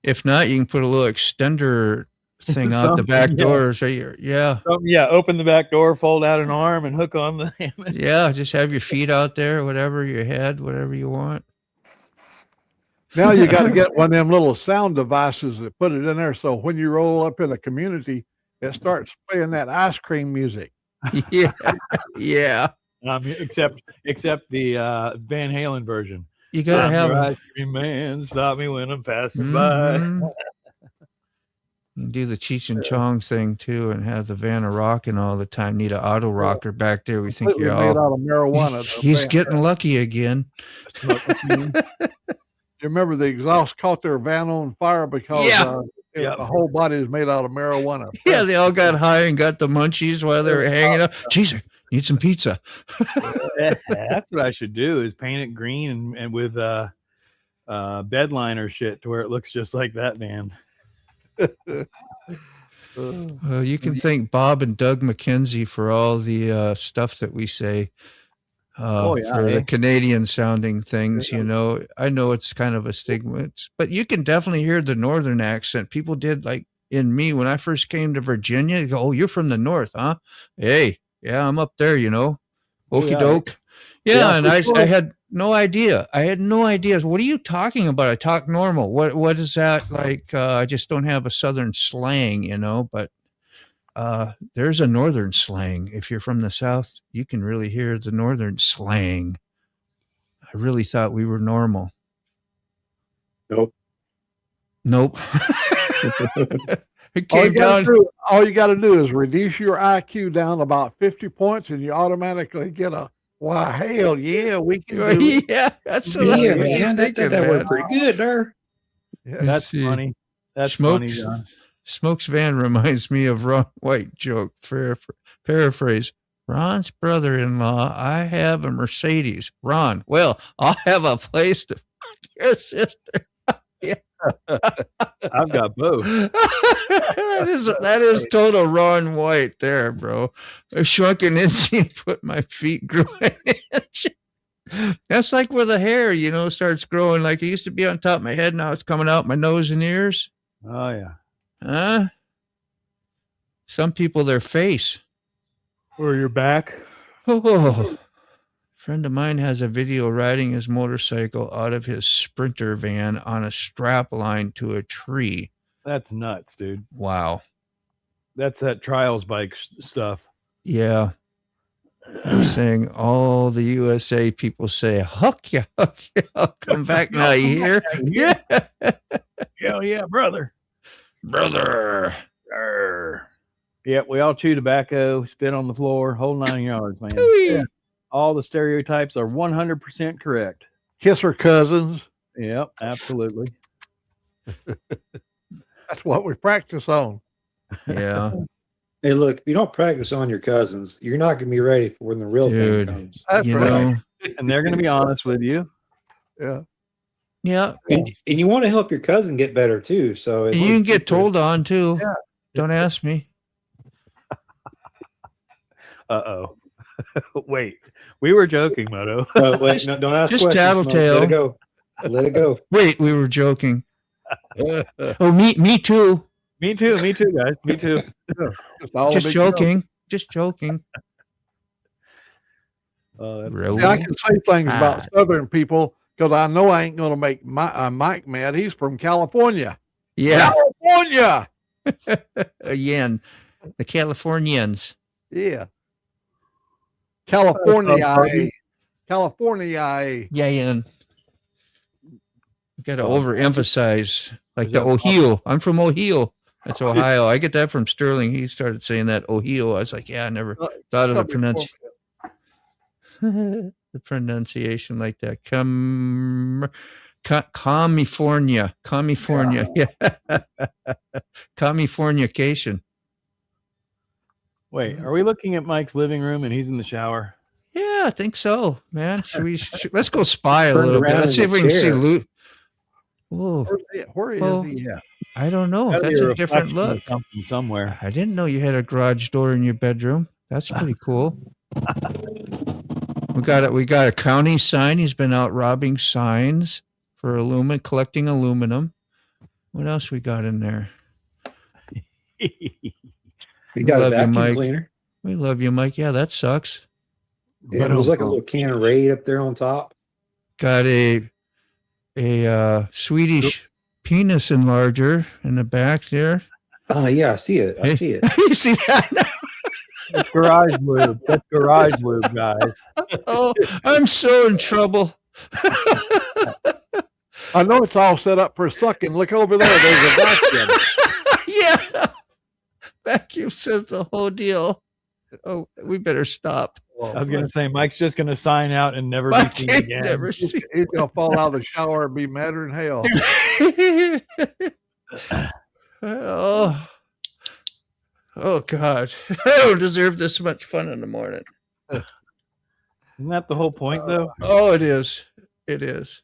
If not, you can put a little extender thing out the Something, back yeah. door. So yeah. Open the back door, fold out an arm, and hook on the hammock. Yeah, just have your feet out there, whatever, your head, whatever you want. Now you got to get one of them little sound devices that put it in there. So when you roll up in a community, it starts playing that ice cream music. Yeah. Yeah. Except the Van Halen version. You gotta I'm have your ice cream man. Stop me when I'm passing by. Mhm. You can do the Cheech and Chong thing too, and have the Vanna rocking all the time. Need an auto rocker back there. We think Completely you're made all. out of marijuana. He's getting lucky again. You remember the exhaust caught their van on fire because Yeah. Yep. the whole body is made out of marijuana. Yeah, they all got high and got the munchies while they were hanging out. Jeez, I need some pizza. That's what I should do is paint it green and with bed liner shit to where it looks just like that van. You can thank Bob and Doug McKenzie for all the stuff that we say. For the Canadian sounding things, I know it's kind of a stigma, but you can definitely hear the northern accent. People did, like in me when I first came to Virginia. They go, "Oh, you're from the north, huh?" Hey, yeah, I'm up there. Okie doke. Yeah, and I had no idea. What are you talking about? I talk normal. What is that like? I just don't have a southern slang, but. There's a northern slang. If you're from the south, you can really hear the northern slang. I really thought we were normal. Nope. It came down. All you got to do is reduce your IQ down about 50 points, and you automatically get a wow. Hell yeah, we can do it. Yeah, that's what Yeah, I was man, that thinking, worked pretty good there. Yeah. Let's That's see. funny. That's funny, Smokes. John. Smokes Van reminds me of Ron White joke. Paraphrase. Ron's brother-in-law, I have a Mercedes. Ron, well, I'll have a place to fuck your sister. I've got both. that is total Ron White there, bro. I shrunk an inch and put my feet grew an inch. That's like where the hair, starts growing. Like it used to be on top of my head. Now it's coming out my nose and ears. Oh yeah. Huh? Some people, their face. Or your back. Oh, friend of mine has a video riding his motorcycle out of his Sprinter van on a strap line to a tree. That's nuts, dude. Wow. That's that trials bike stuff. Yeah. I'm saying all the USA people say, huck ya, I'll come back now. You hear? Yeah. Hell yeah, brother. Brother. Arr. Yeah, we all chew tobacco, spit on the floor, whole 9 yards, man. Ooh. Yeah. All the stereotypes are 100% correct. kiss her cousins. Yep, absolutely. That's what we practice on. Yeah, Hey, look, if you don't practice on your cousins, you're not gonna be ready for when the real Dude. thing comes. That's you right. know, And they're going to be honest with you. Yeah. yeah. And you want to help your cousin get better too. So You can get told on too. Yeah. Don't ask me. Uh-oh. Wait, we were joking, Moto. Wait, no, don't ask just questions. No, tattletale. let it go. Let it go. Wait, we were joking. Oh, me too. Me too, guys. Me too. Just all a Just big joke. joking. Just joking. Oh, that's Really? See, I can say things about Ah. Southern people because I know I ain't going to make Mike mad. He's from California. Yeah. California. Yen. The Californians. Yeah. California. buddy. California. Yeah, Yen. Got to Oh. overemphasize. Like Is the that Ohio. I'm from Ohio. That's Ohio. I get that from Sterling. He started saying that Ohio. I was like, yeah, I never thought of the the pronunciation like that. California. Yeah. Californication. Wait, are we looking at Mike's living room and he's in the shower? Yeah, I think so, man. Let's go spy a Turned little bit. around Let's in see if the we can see chair. loot. Whoa, Where is Oh. he at? I don't know. Gotta be That's a different reflection of look. something somewhere. I didn't know you had a garage door in your bedroom. That's pretty cool. We got a county sign. He's been out robbing signs for collecting aluminum. What else we got in there? You got Love a you, vacuum Mike. cleaner. We love you, Mike. Yeah, that sucks. Yeah, it was like a little can of Raid up there on top. Got a Swedish penis enlarger in the back there. Oh yeah, I see it. I see it. You see that? That's garage lube. That's garage lube, guys. Oh, I'm so in trouble. I know it's all set up for sucking. Look over there. There's a vacuum. Yeah. Vacuum says the whole deal. Oh, we better stop. I was gonna say Mike's just gonna sign out and never be Mike seen ain't again. never see. He's going to fall out of the shower and be madder than hell. Oh God. I don't deserve this much fun in the morning. Isn't that the whole point, though? Oh, it is. It is.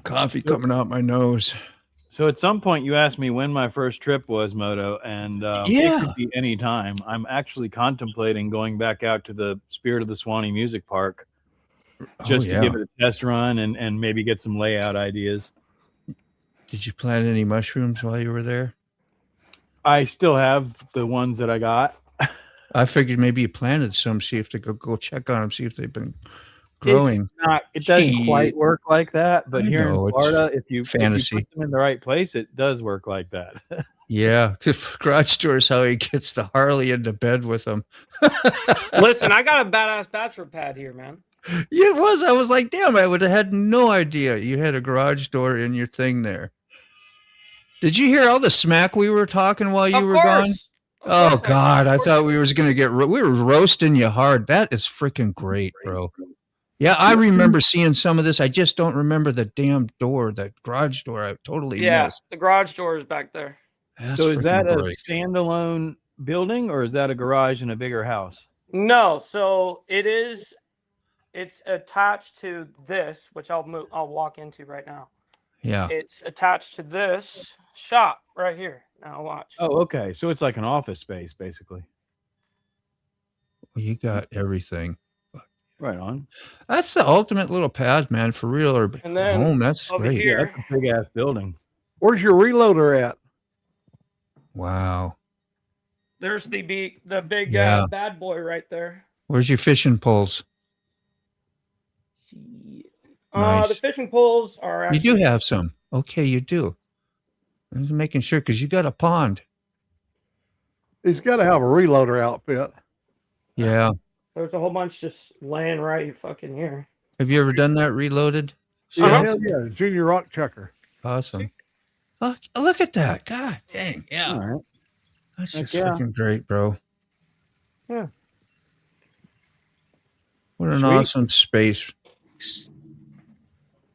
Coffee coming out my nose. So at some point you asked me when my first trip was, Moto, and it Yeah. could be any time. I'm actually contemplating going back out to the Spirit of the Swanee Music Park just to give it a test run and maybe get some layout ideas. Did you plant any mushrooms while you were there? I still have the ones that I got. I figured maybe you planted some. See if they go check on them. See if they've been growing. It doesn't Shit. quite work like that, but I here know, in it's Florida, if you fantasy. put them in the right place, it does work like that. Yeah, garage door is how he gets the Harley into bed with him. Listen, I got a badass bachelor pad here, man. It was. I was like, damn, I would have had no idea you had a garage door in your thing there. Did you hear all the smack we were talking while you Of were course. gone? Of Oh course I God, did. I Of thought course we was gonna get we were roasting you hard. That is freaking great, bro. Yeah, I remember seeing some of this. I just don't remember the damn door, that garage door. I totally Yeah, missed. the garage door is back there. That's So is that freaking a great. standalone building or is that a garage in a bigger house? No, so it is. It's attached to this, which I'll walk into right now. Yeah. It's attached to this shop right here. Now watch. Oh, okay. So it's like an office space, basically. Well, you got everything. Right on. That's the ultimate little pad, man, for real. Or And then home. That's over great. here- Yeah, that's a big ass building. Where's your reloader at? Wow. There's the big Yeah. bad boy right there. Where's your fishing poles? The Nice. fishing poles are You actually, do have some. Okay, you do. I'm just making sure because you got a pond. He's got to have a reloader outfit. Yeah. There's a whole bunch just laying right fucking here. Have you ever done that reloaded? Yeah, Uh-huh. hell yeah. Junior rock chucker. Awesome. Look at that. God dang. Yeah. All right. That's Heck just yeah. freaking great, bro. Yeah. What an Sweet. awesome space.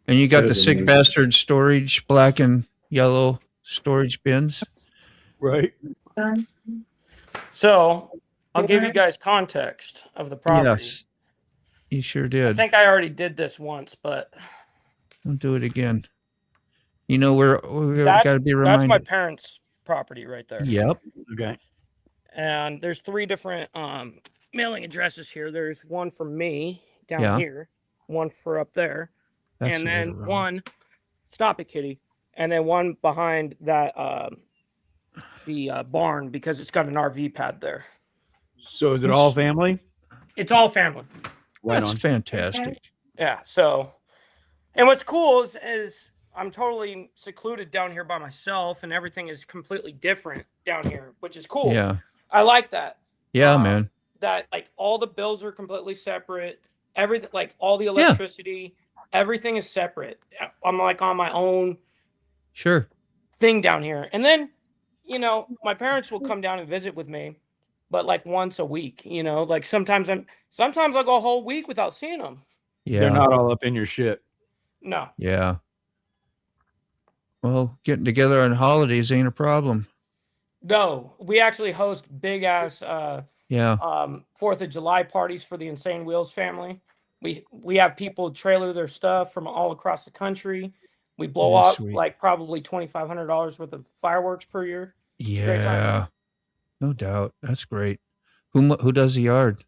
And you got That the is sick amazing. bastard storage, black and yellow storage bins. Right. So I'll give you guys context of the property. Yes, you sure I did. think I already did this once, but Don't do it again. You know, we that's, got to be that's my reminded. parents' property right there. Yep. Okay. And there's 3 different mailing addresses here. There's one for me down Yeah. here, one for up there, That's and the way to then roll. one, stop it, kitty, and then one behind that the barn because it's got an RV pad there. So is it all family? It's all family. Right That's on. fantastic. Yeah. So, and what's cool is I'm totally secluded down here by myself, and everything is completely different down here, which is cool. Yeah. I like that. Yeah, man. That like all the bills are completely separate. Everything, like all the electricity, everything is separate. I'm like on my own Sure. thing down here. And then, you know, my parents will come down and visit with me, but like once a week, you know, like sometimes I'll go a whole week without seeing them. Yeah. They're not all up in your shit. No. Yeah. Well, getting together on holidays ain't a problem. No, we actually host big ass Yeah. 4th of July parties for the Insane Wheels family. We have people trailer their stuff from all across the country. We blow Yeah, up sweet. like probably $2,500 worth of fireworks per year. Great time. Yeah. No doubt. That's great. Who does the yard?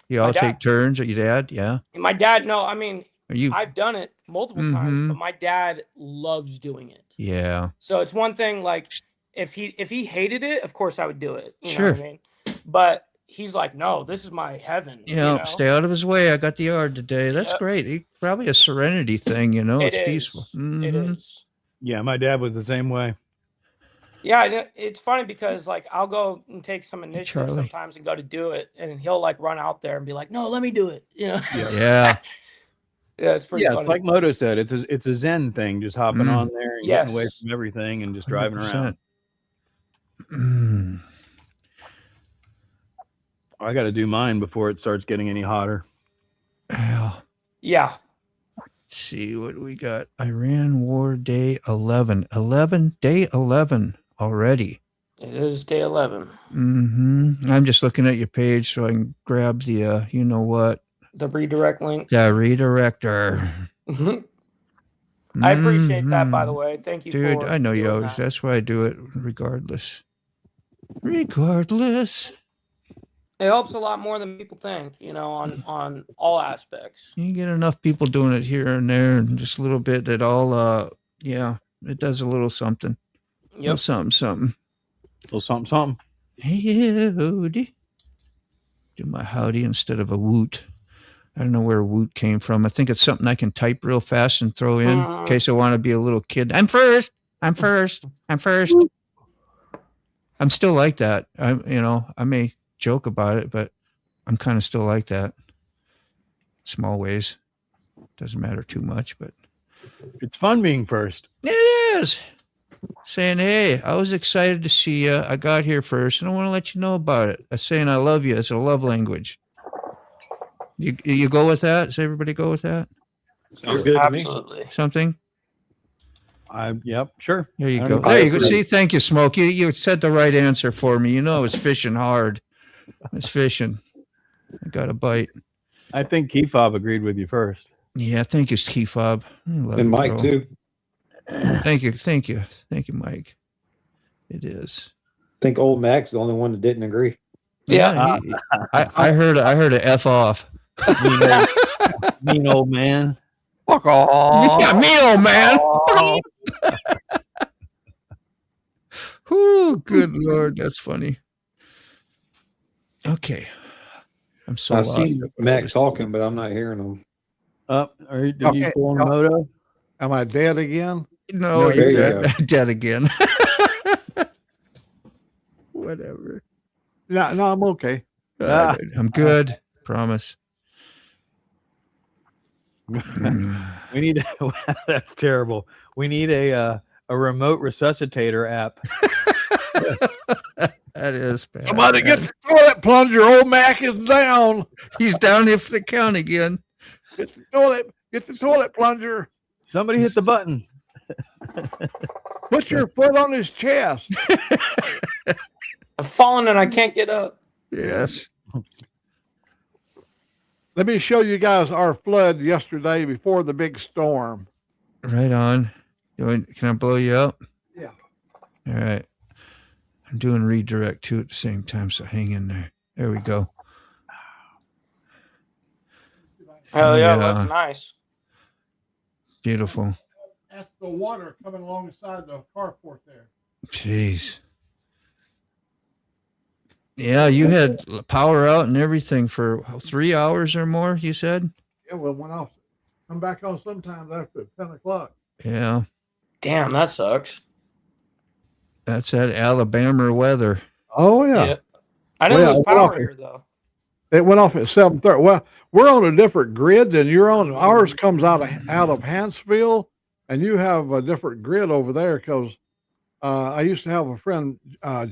You My all dad. take turns, or your dad? Yeah. And my dad, no, I mean, Are you? I've done it multiple times, Mhm. but my dad loves doing it. Yeah. So it's one thing like if he hated it, of course I would do it. You know Sure. what I mean? But he's like, no, this is my heaven. You know, stay out of his way. I got the yard today. That's Yep. great. Probably a serenity thing, you know. It It's is. peaceful. It Mhm. is. Yeah, my dad was the same way. Yeah, it's funny because like I'll go and take some initiative Charlie. sometimes and go to do it, and he'll like run out there and be like, "No, let me do it." You know? Yeah. Yeah, it's pretty Yeah, funny. it's like Moto said. It's a Zen thing, just hopping Mm. on there and getting away Yes. from everything and just driving around. 100%. I got to do mine before it starts getting any hotter. Well, Yeah, let's see what we got. Iran War Day 11. Day 11 already. it is day 11. I'm just looking at your page so I can grab the, you know what, The redirect link. the redirector. I appreciate that, by the Mhm. way. Thank you, Dude, for I know you doing always. that. That's why I do it regardless. Regardless. It helps a lot more than people think. You know, on all aspects. You get enough people doing it here and there and just a little bit that all, yeah, it does a little something. Little Yep. something. So something. Hey, howdy. Do my howdy instead of a woot. I don't know where woot came from. I think it's something I can type real fast and throw in in case I want to be a little kid. I'm first. I'm first. I'm first. I'm still like that. I may joke about it, but I'm kind of still like that. Small ways. Doesn't matter too much, but It's fun being first. it is. Saying, hey, I was excited to see you. I got here first, and I want to let you know about it. Saying I love you. It's a love language. You go with that? Does everybody go with that? Sounds good to me. Absolutely. Something? Yep, sure. There you I go. don't- There you go. agree. See, thank you, Smoke. You said the right answer for me. You know I was fishing hard. I was fishing. I got a bite. I think Keyfob agreed with you first. Yeah, thank you, Ski Fob. I love And you, Mike bro. too. Thank you. Thank you. Thank you, Mike. It is. I think old Mac's the only one that didn't agree. Yeah. I heard a F off. Mean old man. Fuck off. Yeah, me, old man. Whoo, good Lord. That's funny. Okay. I'm so I lost. see Mac talking, but I'm not hearing him. Did you Okay. pull on the Moto? Am I dead again? No, No, there you're you dead, dead again. Whatever. No, I'm okay. Ah. I'm good. Promise. We need that's terrible. We need a remote resuscitator app. That is bad. Somebody get the toilet plunger. Old Mac is down. He's down here for the count again. Get the toilet plunger. Somebody hit the button. Put your foot on his chest. I've fallen and I can't get up. Yes. Let me show you guys our flood yesterday before the big storm. Right on. Can I blow you up? Yeah. All right. I'm doing redirect too at the same time, so hang in there. There we go. Hell yeah, Yeah. that's nice. Beautiful. That's the water coming alongside the carport there. Jeez. Yeah, you had power out and everything for 3 hours or more, you said? Yeah, well, went off. Come back on sometimes after 10 o'clock. Yeah. Damn, that sucks. That's that Alabama weather. Oh, yeah. I didn't Well, lose it went off power here though. It went off at 7:30. Well, we're on a different grid than you're on. Ours comes out of Hanceville, and you have a different grid over there because I used to have a friend,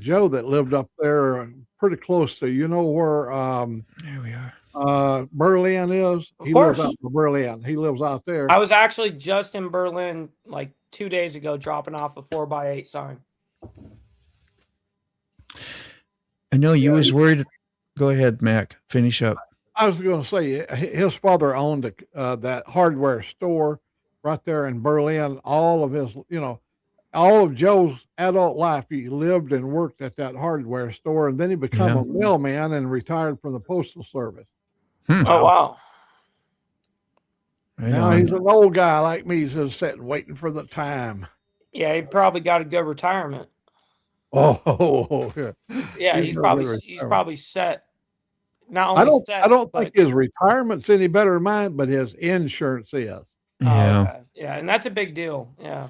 Joe, that lived up there pretty close to, where There we are. Berlin is. Of He lives course. out in Berlin. He lives out there. I was actually just in Berlin like 2 days ago dropping off a 4x8 sign. I know you was worried. Go ahead, Mac. Finish up. I was going to say his father owned that hardware store right there in Berlin. All of Joe's adult life, he lived and worked at that hardware store, and then he became Yeah. a mailman and retired from the postal service. Oh wow. Right Now on. he's an old guy like me. He's just sitting waiting for the time. Yeah, he probably got a good retirement. Oh, yeah. Yeah, He's he's got a probably good he's retirement. probably set. Not only I don't set, think but- his retirement's any better than mine, but his insurance is. Oh, Yeah. okay. Yeah, and that's a big deal. Yeah.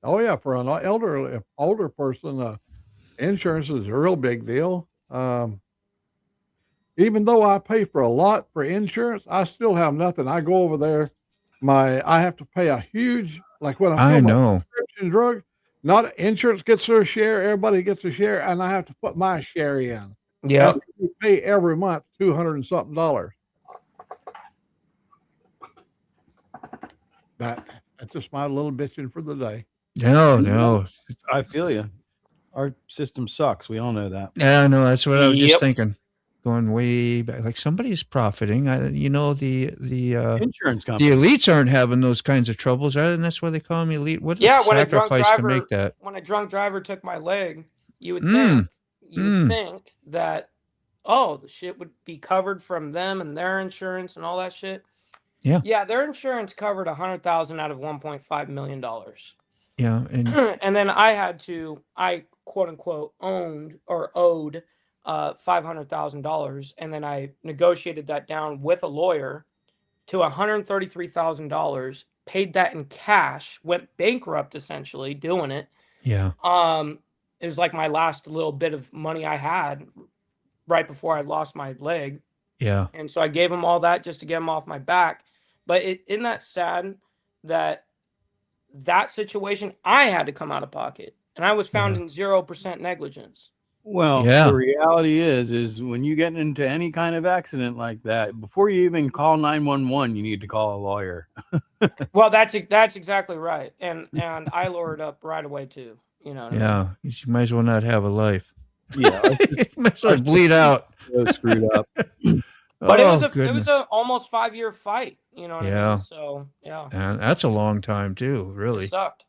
Oh yeah, for an older person, insurance is a real big deal. Even though I pay for a lot for insurance, I still have nothing. I go over there, I have to pay a huge, like when I I'm know. prescription drug. Not insurance gets their share, everybody gets a share, and I have to put my share in. Yeah. We pay every month $200 and something. That's just my little bitching for the day. No. I feel you. Our system sucks. We all know that. Yeah, no, that's what I was just Yep. thinking. Going way back, like somebody's profiting. The Insurance company. elites aren't having those kinds of troubles, right? And that's why they call them elite. What Yeah, a when a drunk sacrifice to driver make that? when a drunk driver took my leg, you would Mm. think that the shit would be covered from them and their insurance and all that shit. Yeah. Yeah, their insurance covered $100,000 out of $1.5 million. Yeah, and And then I quote unquote owed $500,000, and then I negotiated that down with a lawyer to $133,000, paid that in cash, went bankrupt essentially doing it. yeah, It was like my last little bit of money I had right before I lost my leg. yeah, And so I gave him all that just to get him off my back. But isn't that sad that situation I had to come out of pocket, and I was found in 0% negligence. Well, Yeah. the reality is when you get into any kind of accident like that, before you even call 911, you need to call a lawyer. Well, that's exactly right. And I lawyered up right away too. You know what I mean? yeah. You might as well not have a life. Yeah, You might as well bleed out. so screwed up. But Oh, it was goodness. a almost 5-year fight. You know what I Yeah. mean? So yeah, And that's a long time too, it really. sucked.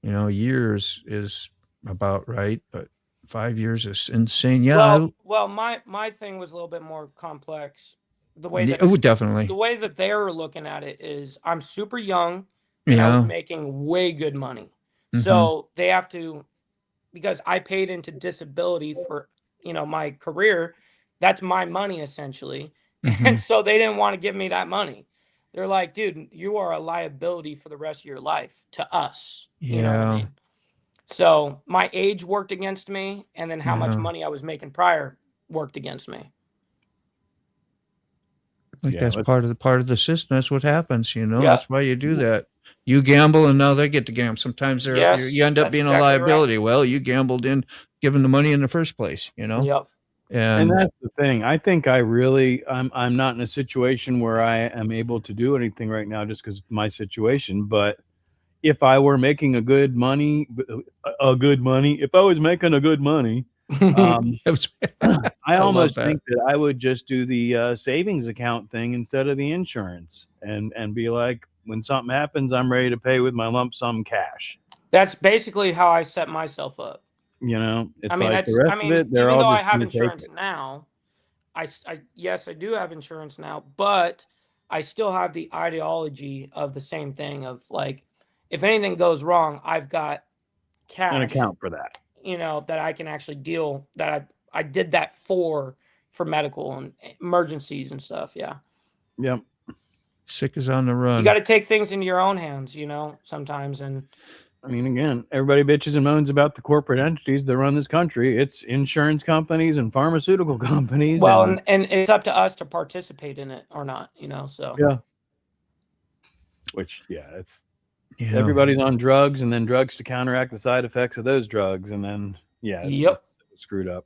Years is about right, but 5 years is insane. Yeah, Well, my thing was a little bit more complex. The way yeah, that oh, definitely. the way that they were looking at it is, I'm super young and I Yeah, was making way good money. Mhm. So they have to, because I paid into disability for, my career, that's my money essentially. mhm. And so they didn't want to give me that money. They're like, dude, you are a liability for the rest of your life to us. You know what I Yeah. mean? So my age worked against me, and then how much Yeah. money I was making prior worked against me. Like Yeah, that's let's- part of the system. That's what happens. Yeah. That's why you do that. You gamble, and now they get to gamble. Sometimes Yes, you end up that's being exactly a right. liability. Well, you gambled in giving the money in the first place, you know. Yep. And And that's the thing. I think I'm not in a situation where I am able to do anything right now just because of my situation. But if I were making if I was making a good money, I I love almost that. think that I would just do the savings account thing instead of the insurance, and be like, when something happens, I'm ready to pay with my lump sum cash. That's basically how I set myself up. You know, it's I mean, like that's, the rest I of mean, it, they're even all though I just have gonna take insurance it. now, yes, I do have insurance now, but I still have the ideology of the same thing of like, if anything goes wrong, I've got An cash, account for that. you know, that I can actually deal, that I did that for medical and emergencies and stuff. Yeah. Yep. Sick is on the run. You got to take things into your own hands, you know, sometimes. And I mean, again, everybody bitches and moans about the corporate entities that run this country. It's insurance companies and pharmaceutical companies. well, and it's up to us to participate in it or not, you know, so. Yeah. Which, it's Yeah. everybody's on drugs, and then drugs to counteract the side effects of those drugs, and then Yep. it's screwed up.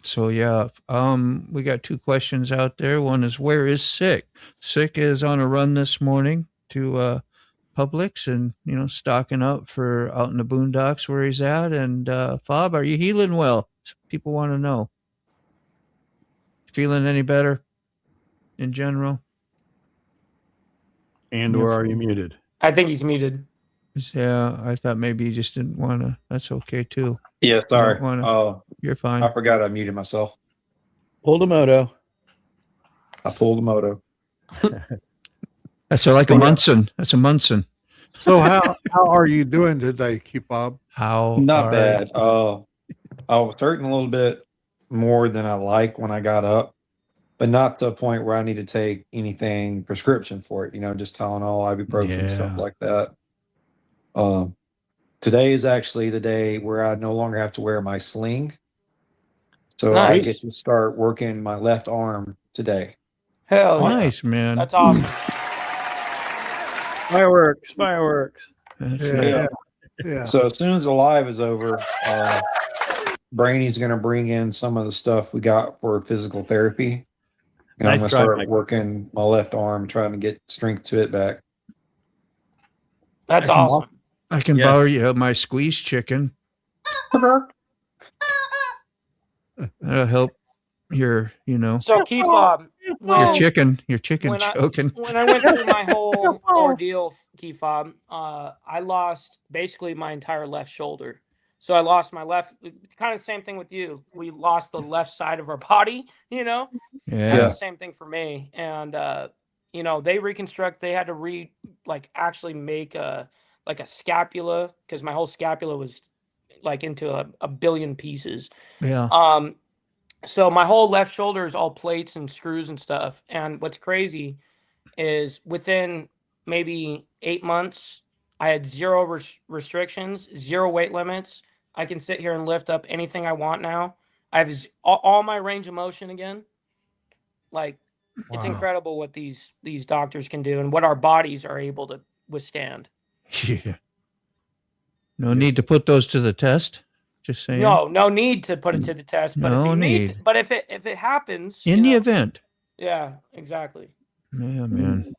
So we got two questions out there. One is, where is Sick? Sick is on a run this morning to Publix, and stocking up for out in the boondocks where he's at. And Fob, are you healing well? People want to know. Feeling any better in general? And or are you muted? I think he's muted. Yeah, I thought maybe you just didn't want to. That's okay too. Yeah, sorry. Oh, you're fine. I forgot I muted myself. Pulled a moto. I pulled a moto. That's like a Munson. That's a Munson. So how are you doing today, Kebab? Not bad. I was hurting a little bit more than I like when I got up, but not to a point where I need to take anything prescription for it. Just Tylenol, ibuprofen, stuff like that. Today is actually the day where I no longer have to wear my sling. So Nice. I get to start working my left arm today. Hell yeah. Nice, man. That's awesome. Fireworks. Yeah. So as soon as the live is over, Brainy's going to bring in some of the stuff we got for physical therapy. And I'm Nice going to try, start Mike. working my left arm, trying to get strength to it back. That's awesome. I can borrow you my squeeze chicken. That'll help your, So Key Fob, your chicken choking. when I went through my whole ordeal, Key Fob, I lost basically my entire left shoulder. So I lost my left, kind of the same thing with you. We lost the left side of our body, Yeah. That's the same thing for me. And, they had to actually make a scapula, because my whole scapula was like into a billion pieces. Yeah. So my whole left shoulder is all plates and screws and stuff. And what's crazy is within maybe 8 months, I had zero restrictions, zero weight limits. I can sit here and lift up anything I want now. I have all my range of motion again. Like, it's incredible what these doctors can do and what our bodies are able to withstand. Yeah. No need to put those to the test. Just saying. No need to put it to the test. But No if you need. but if it happens In the event. yeah, exactly. Yeah, man.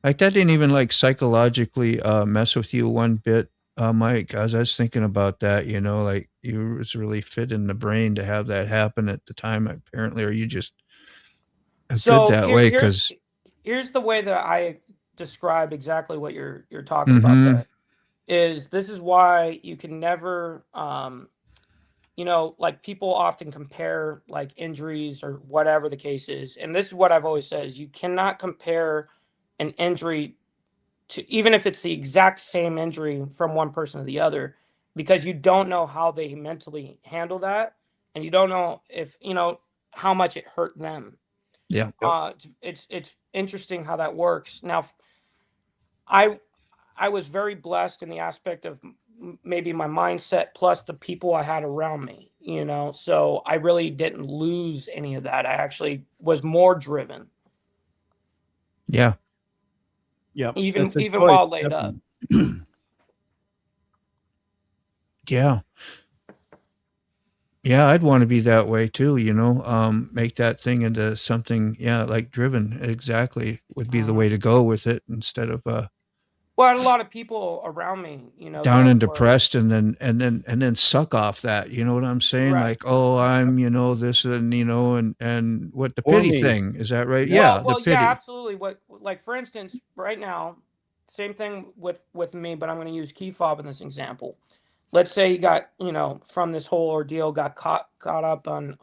Like that didn't even psychologically mess with you one bit, Mike. As I was thinking about that, like you was really fit in the brain to have that happen at the time, apparently, or you just good that way because here's the way that I describe exactly what you're talking about. That is, this is why you can never, people often compare injuries or whatever the case is, and this is what I've always said: is you cannot compare an injury to, even if it's the exact same injury from one person to the other, because you don't know how they mentally handle that, and you don't know if how much it hurt them. Yeah. It's interesting how that works. Now, I was very blessed in the aspect of maybe my mindset plus the people I had around me, so I really didn't lose any of that. I actually was more driven. Yeah. Yep. even That's a even choice, while laid up. definitely. Yeah. Yeah, I'd want to be that way too, you know, make that thing into something, yeah, like driven exactly would be the way to go with it instead of Well, I had a lot of people around me, down that and were depressed and then suck off that, you know what I'm saying? right. Like, oh, I'm, this and and what the Or pity me. thing, is that right? Yeah. Yeah, the Well, yeah, pity. absolutely. What, like, for instance, right now, same thing with me, but I'm going to use key fob in this example. Let's say you got, from this whole ordeal, got caught up on,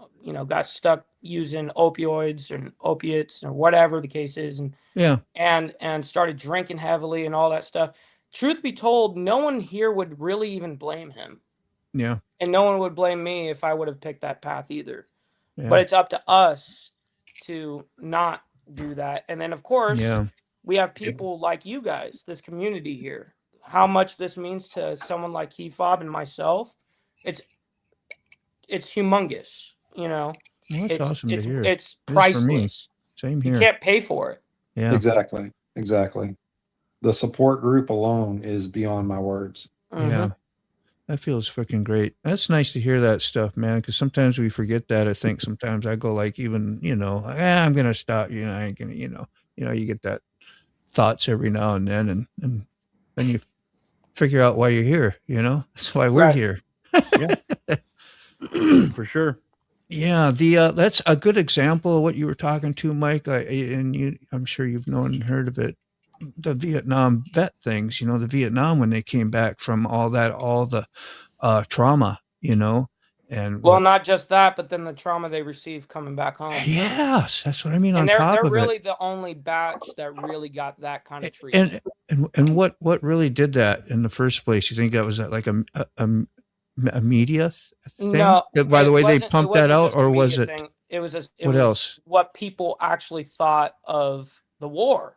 got stuck using opioids and opiates or whatever the case is, Yeah. and started drinking heavily and all that stuff. Truth be told, no one here would really even blame him, Yeah. and no one would blame me if I would have picked that path either. Yeah. But it's up to us to not do that. And then, of course, Yeah. we have people like you guys, this community here. How much this means to someone like Key Fob and myself, it's humongous. Well, that's it's awesome to hear. it's It is for me. priceless. Same You here. can't pay for it. Yeah. Exactly. The support group alone is beyond my words. Yeah. That feels freaking great. That's nice to hear that stuff, man. Because sometimes we forget that. I think sometimes I go like, even I'm gonna stop. I ain't gonna. You get that thoughts every now and then, and then you figure out why you're here. That's why we're Right. here. For sure. Yeah, that's a good example of what you were talking to, Mike. I'm sure you've known and heard of it. The Vietnam vet things, the Vietnam when they came back from all the trauma, and Well, not just that, but then the trauma they received coming back home. yes, that's what I mean. And On they're top of really it, the only batch that really got that kind of treatment. and what really did that in the first place? You think that was like a media thing? No, By the it way, they wasn't- pumped wasn't that out, just a or was media it? thing. It was What else? what people actually thought of the war.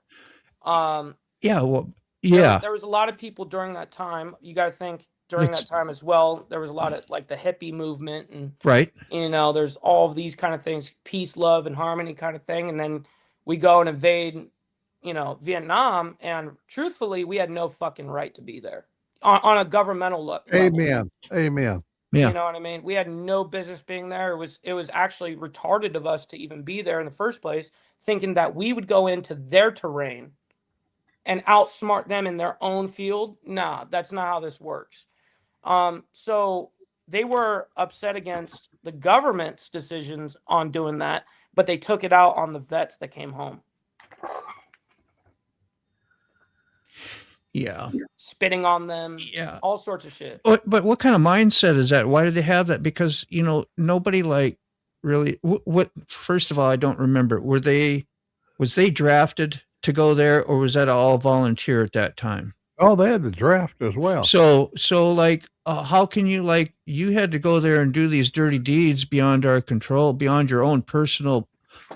Yeah, well, There- yeah, there was a lot of people during that time. You got to think during It's- that time as well. There was a lot of like the hippie movement, and right. there's all of these kind of things, peace, love, and harmony kind of thing. And then we go and invade, Vietnam, and truthfully, we had no fucking right to be there on a governmental level. Amen. Yeah. You know what I mean? We had no business being there. It was actually retarded of us to even be there in the first place, thinking that we would go into their terrain and outsmart them in their own field. Nah, that's not how this works. So they were upset against the government's decisions on doing that, but they took it out on the vets that came home, Yeah. spitting on them, Yeah. all sorts of shit. But what kind of mindset is that? Why did they have that? Because nobody like really. What? First of all, I don't remember. Was they drafted to go there, or was that all volunteer at that time? Oh, they had the draft as well. So like, how can you you had to go there and do these dirty deeds beyond our control, beyond your own personal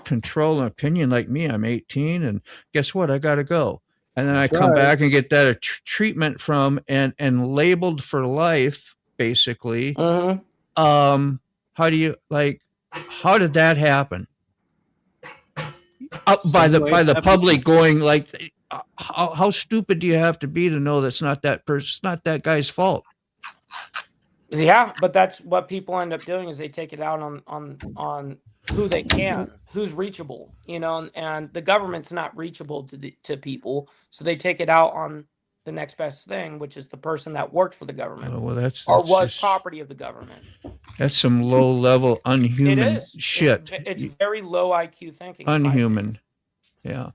control and opinion? Like me, I'm 18, and guess what? I got to go. And then I come back and get that treatment from and labeled for life, basically. Mm-hmm. How do you how did that happen? By the public going like, how stupid do you have to be to know that's not that person, not that guy's fault? Yeah, but that's what people end up doing, is they take it out on who they can, who's reachable, and the government's not reachable to people, so they take it out on the next best thing, which is the person that worked for the government, Well, that's was just, property of the government. that's some low level unhuman It is shit. It's very low IQ thinking. in my Unhuman. Yeah.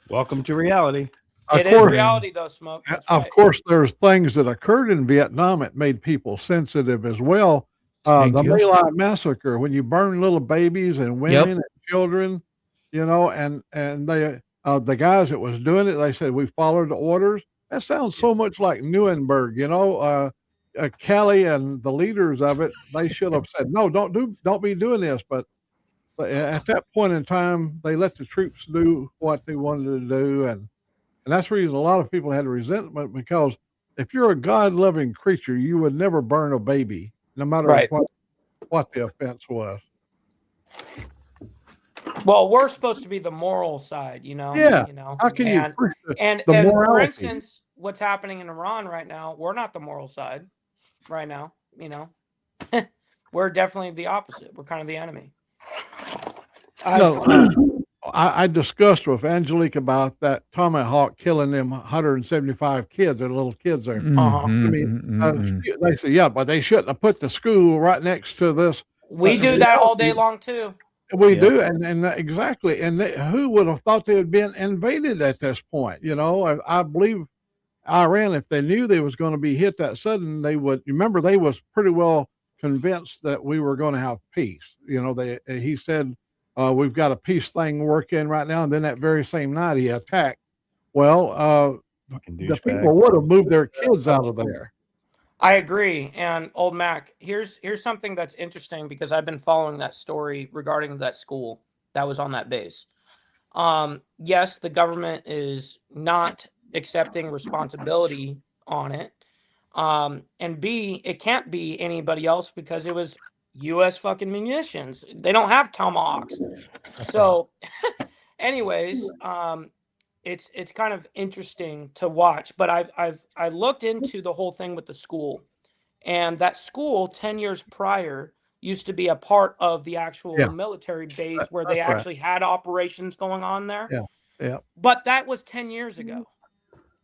Welcome to reality. Of opinion. It is course, reality, though, Smoke. That's of right. course, there's things that occurred in Vietnam that made people sensitive as well. Thank The you. My Lai massacre, when you burn little babies and women and children, and they the guys that was doing it, they said we followed the orders. That sounds so much like Nuremberg, Kelly and the leaders of it, they should have said, no, don't be doing this. But at that point in time, they let the troops do what they wanted to do. And that's the reason a lot of people had resentment, because if you're a God-loving creature, you would never burn a baby, no matter Right. what the offense was. Well, we're supposed to be the moral side, you know. Yeah. You know, How can you and push and the and for morality? instance, what's happening in Iran right now, we're not the moral side right now. You know, we're definitely the opposite. We're kind of the enemy. No, I discussed with Angelique about that Tomahawk killing them 175 kids, their little kids there. Uh-huh. I mean, they said, yeah, but they shouldn't have put the school right next to this. We do that all day long too. We Yeah. do, and exactly. And who would have thought they had been invaded at this point? You know, I believe Iran, if they knew they was going to be hit that sudden, they would. Remember, they was pretty well convinced that we were going to have peace. You know, he said, we've got a peace thing working right now, and then that very same night he attacked. Well, Fucking the douchebag. people would have moved their kids out of there. I agree. And old Mac, here's something that's interesting because I've been following that story regarding that school that was on that base. Yes, the government is not accepting responsibility on it. And B, it can't be anybody else because it was US fucking munitions. They don't have Tomahawks. So anyways, it's kind of interesting to watch, but I looked into the whole thing with the school, and that school 10 years prior used to be a part of the actual Yeah. military base where they That's right. actually had operations going on there. Yeah, yeah. But that was 10 years ago.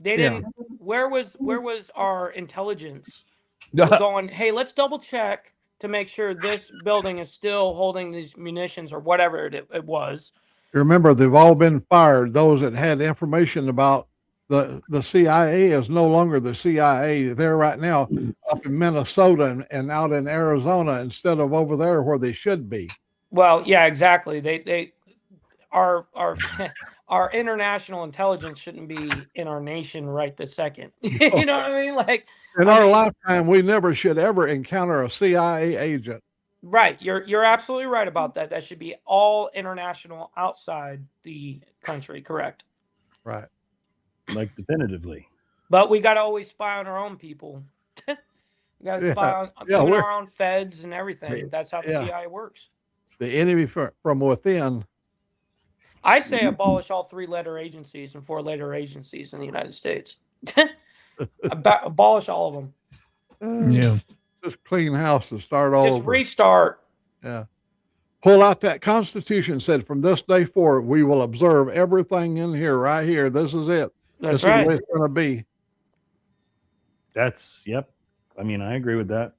They Yeah. didn't. Where was our intelligence Yeah. going? Hey, let's double check to make sure this building is still holding these munitions or whatever it was. Remember, they've all been fired. Those that had information about the CIA is no longer the CIA. They're right now up in Minnesota and out in Arizona instead of over there where they should be. Well, yeah, exactly. They our our international intelligence shouldn't be in our nation right this second. You know what I mean? Like In I our mean, lifetime, we never should ever encounter a CIA agent. right. You're absolutely right about that. That should be all international outside the country, correct? Right. Like definitively. But we got to always spy on our own people. We got to Yeah. spy on Yeah, even we're- our own feds and everything. Yeah. That's how the Yeah. CIA works. The enemy from within. I say abolish all 3-letter agencies and 4-letter agencies in the United States. Abolish all of them. Yeah. Just clean house and start all Just over. restart. Yeah. Pull out that Constitution, said from this day forward, we will observe everything in here, right here. This is it. That's This right. is the way it's going to be. Yep. I mean, I agree with that.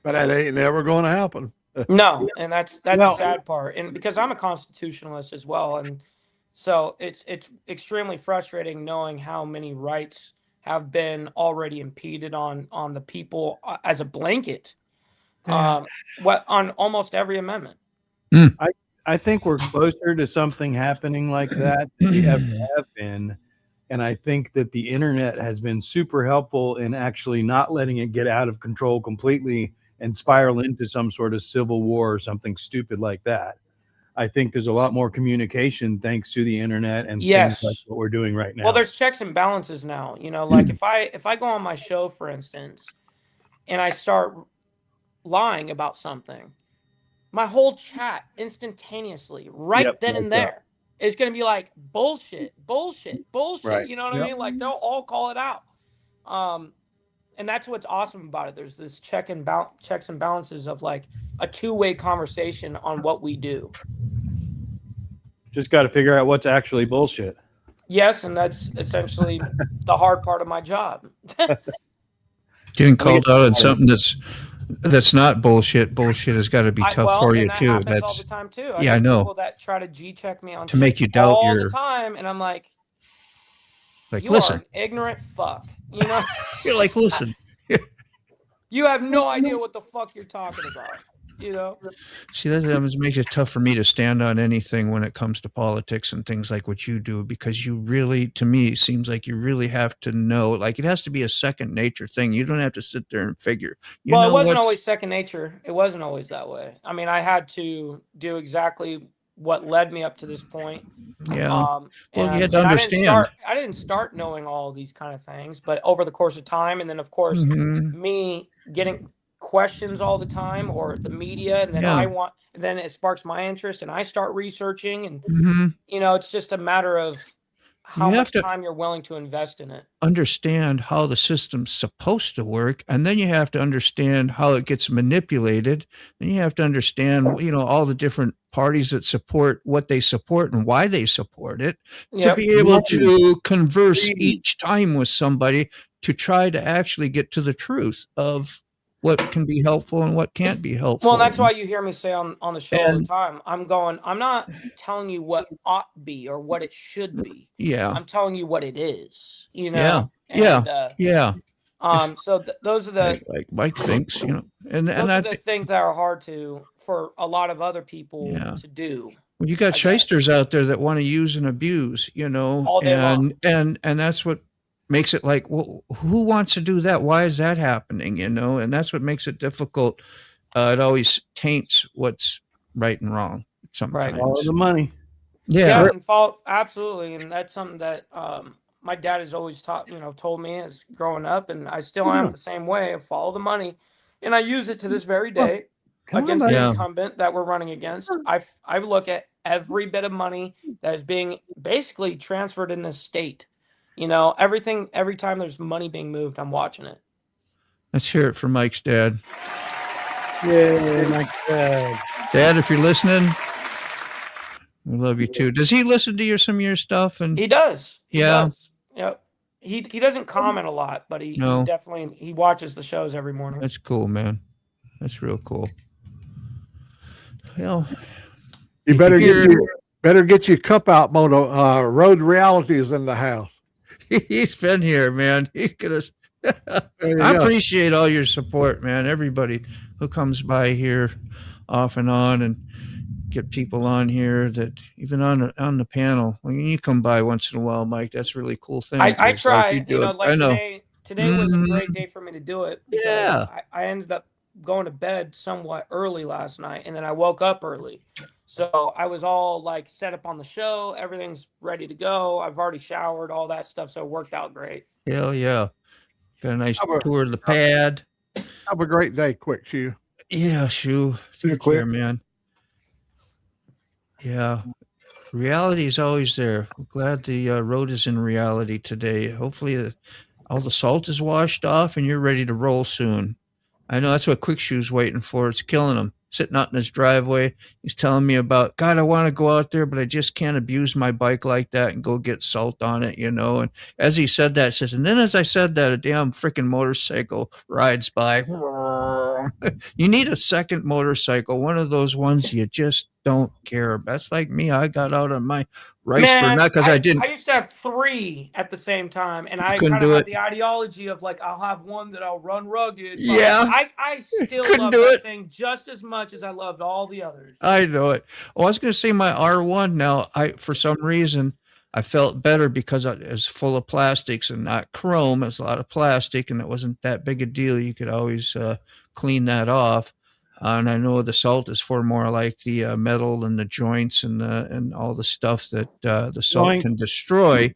But that ain't never going to happen. No, and that's No. the sad part. And because I'm a constitutionalist as well, and so it's extremely frustrating knowing how many rights have been already impeded on the people as a blanket. What on almost every amendment. I think we're closer to something happening like that than we ever have been. And I think that the internet has been super helpful in actually not letting it get out of control completely and spiral into some sort of civil war or something stupid like that. I think there's a lot more communication thanks to the internet and Yes. things like what we're doing right now. Well, there's checks and balances now. You know, like if I go on my show, for instance, and I start lying about something, my whole chat instantaneously, right Yep, then and like there, is going to be like bullshit. Right. You know what I mean? Like they'll all call it out. And that's what's awesome about it. There's this checks and balances of like a two-way conversation on what we do. Just got to figure out what's actually bullshit. Yes, and that's essentially the hard part of my job. Getting called out on something that's not bullshit. Bullshit has got to be tough for you and that too. happens all That's the time too. yeah, I get know. people that try to G-check me on To make shit you doubt all your- the time, and I'm like, like, you listen, are an ignorant fuck. You know, you're like, listen. you have no idea what the fuck you're talking about. You know, See, that makes it tough for me to stand on anything when it comes to politics and things like what you do, because you really, to me, it seems like you really have to know. Like it has to be a second nature thing. You don't have to sit there and figure. You well, know it wasn't what's- always second nature. It wasn't always that way. I mean, I had to do exactly what led me up to this point. Yeah. Well, you and- had to and understand. I didn't start knowing all these kind of things, but over the course of time, and then of course Mhm. me getting questions all the time, or the media, and then Yeah. then it sparks my interest, and I start researching, and Hmm. it's just a matter of how You have much to time you're willing to invest in it. understand how the system's supposed to work, and then you have to understand how it gets manipulated, and you have to understand all the different parties that support what they support and why they support it, to Yep. be able to converse Greed. each time with somebody to try to actually get to the truth of what can be helpful and what can't be helpful. Well, that's why you hear me say on the show all the And- time, I'm not telling you what ought be or what it should be. yeah, I'm telling you what it is, Yeah. And, yeah, so those are the like Mike thinks, and those are that's the things that are hard for a lot of other people Yeah. to do. well, you got I guess. shysters out there that want to use and abuse, All day long. and that's what makes it like, well, who wants to do that? Why is that happening? And that's what makes it difficult. It always taints what's right and wrong sometimes. Follow the money. Yeah. And absolutely, and that's something that my dad has always told me as growing up, and I still am the same way. I follow the money, and I use it to this very day Come on, against buddy. the Yeah. incumbent that we're running against. I look at every bit of money that is being basically transferred in this state. Everything. Every time there's money being moved, I'm watching it. Let's hear it from Mike's dad. Yay, my God. Dad, if you're listening, we love you too. Does he listen to some of your stuff? And He does. He Yeah. does. Yep. He doesn't comment a lot, but he No. definitely he watches the shows every morning. that's cool, man. That's real cool. Well, You If better you get your cup out, Moto. Road Reality is in the house. he's been here, man. He's gonna. There you I go. appreciate all your support, man. Everybody who comes by here off and on, and get people on here that even on the panel. When you come by once in a while, Mike, that's a really cool thing. I 'cause try, like you do it. like I know. today was a Mhm. great day for me to do it. Because Yeah. I ended up going to bed somewhat early last night, and then I woke up early. So I was all like set up on the show. Everything's ready to go. I've already showered, all that stuff. So it worked out great. Hell yeah. Got a nice How about- tour of the pad. Have a great day, Quick Shoe. Yeah, Shoe. See you, Take care, Quick. man. Yeah. Reality is always there. I'm glad the road is in reality today. Hopefully, all the salt is washed off and you're ready to roll soon. I know that's what Quick Shoe's waiting for. It's killing him. Sitting out in his driveway. He's telling me about, God, I want to go out there, but I just can't abuse my bike like that and go get salt on it, And as he said that, it says, and then as I said that, a damn freaking motorcycle rides by. You need a second motorcycle, one of those ones you just don't care. That's like me. I got out on my rice burn, not because I didn't. I used to have 3 at the same time, and I couldn't kind of do had it. the ideology of like I'll have one that I'll run rugged. but Yeah. I still Couldn't love do that it. thing just as much as I loved all the others. I know it. Oh, I was going to say my R1 now. For some reason, I felt better because it was full of plastics and not chrome. It's a lot of plastic, and it wasn't that big a deal. You could always clean that off. And I know the salt is for more like the metal and the joints and all the stuff that the salt Joint. can destroy.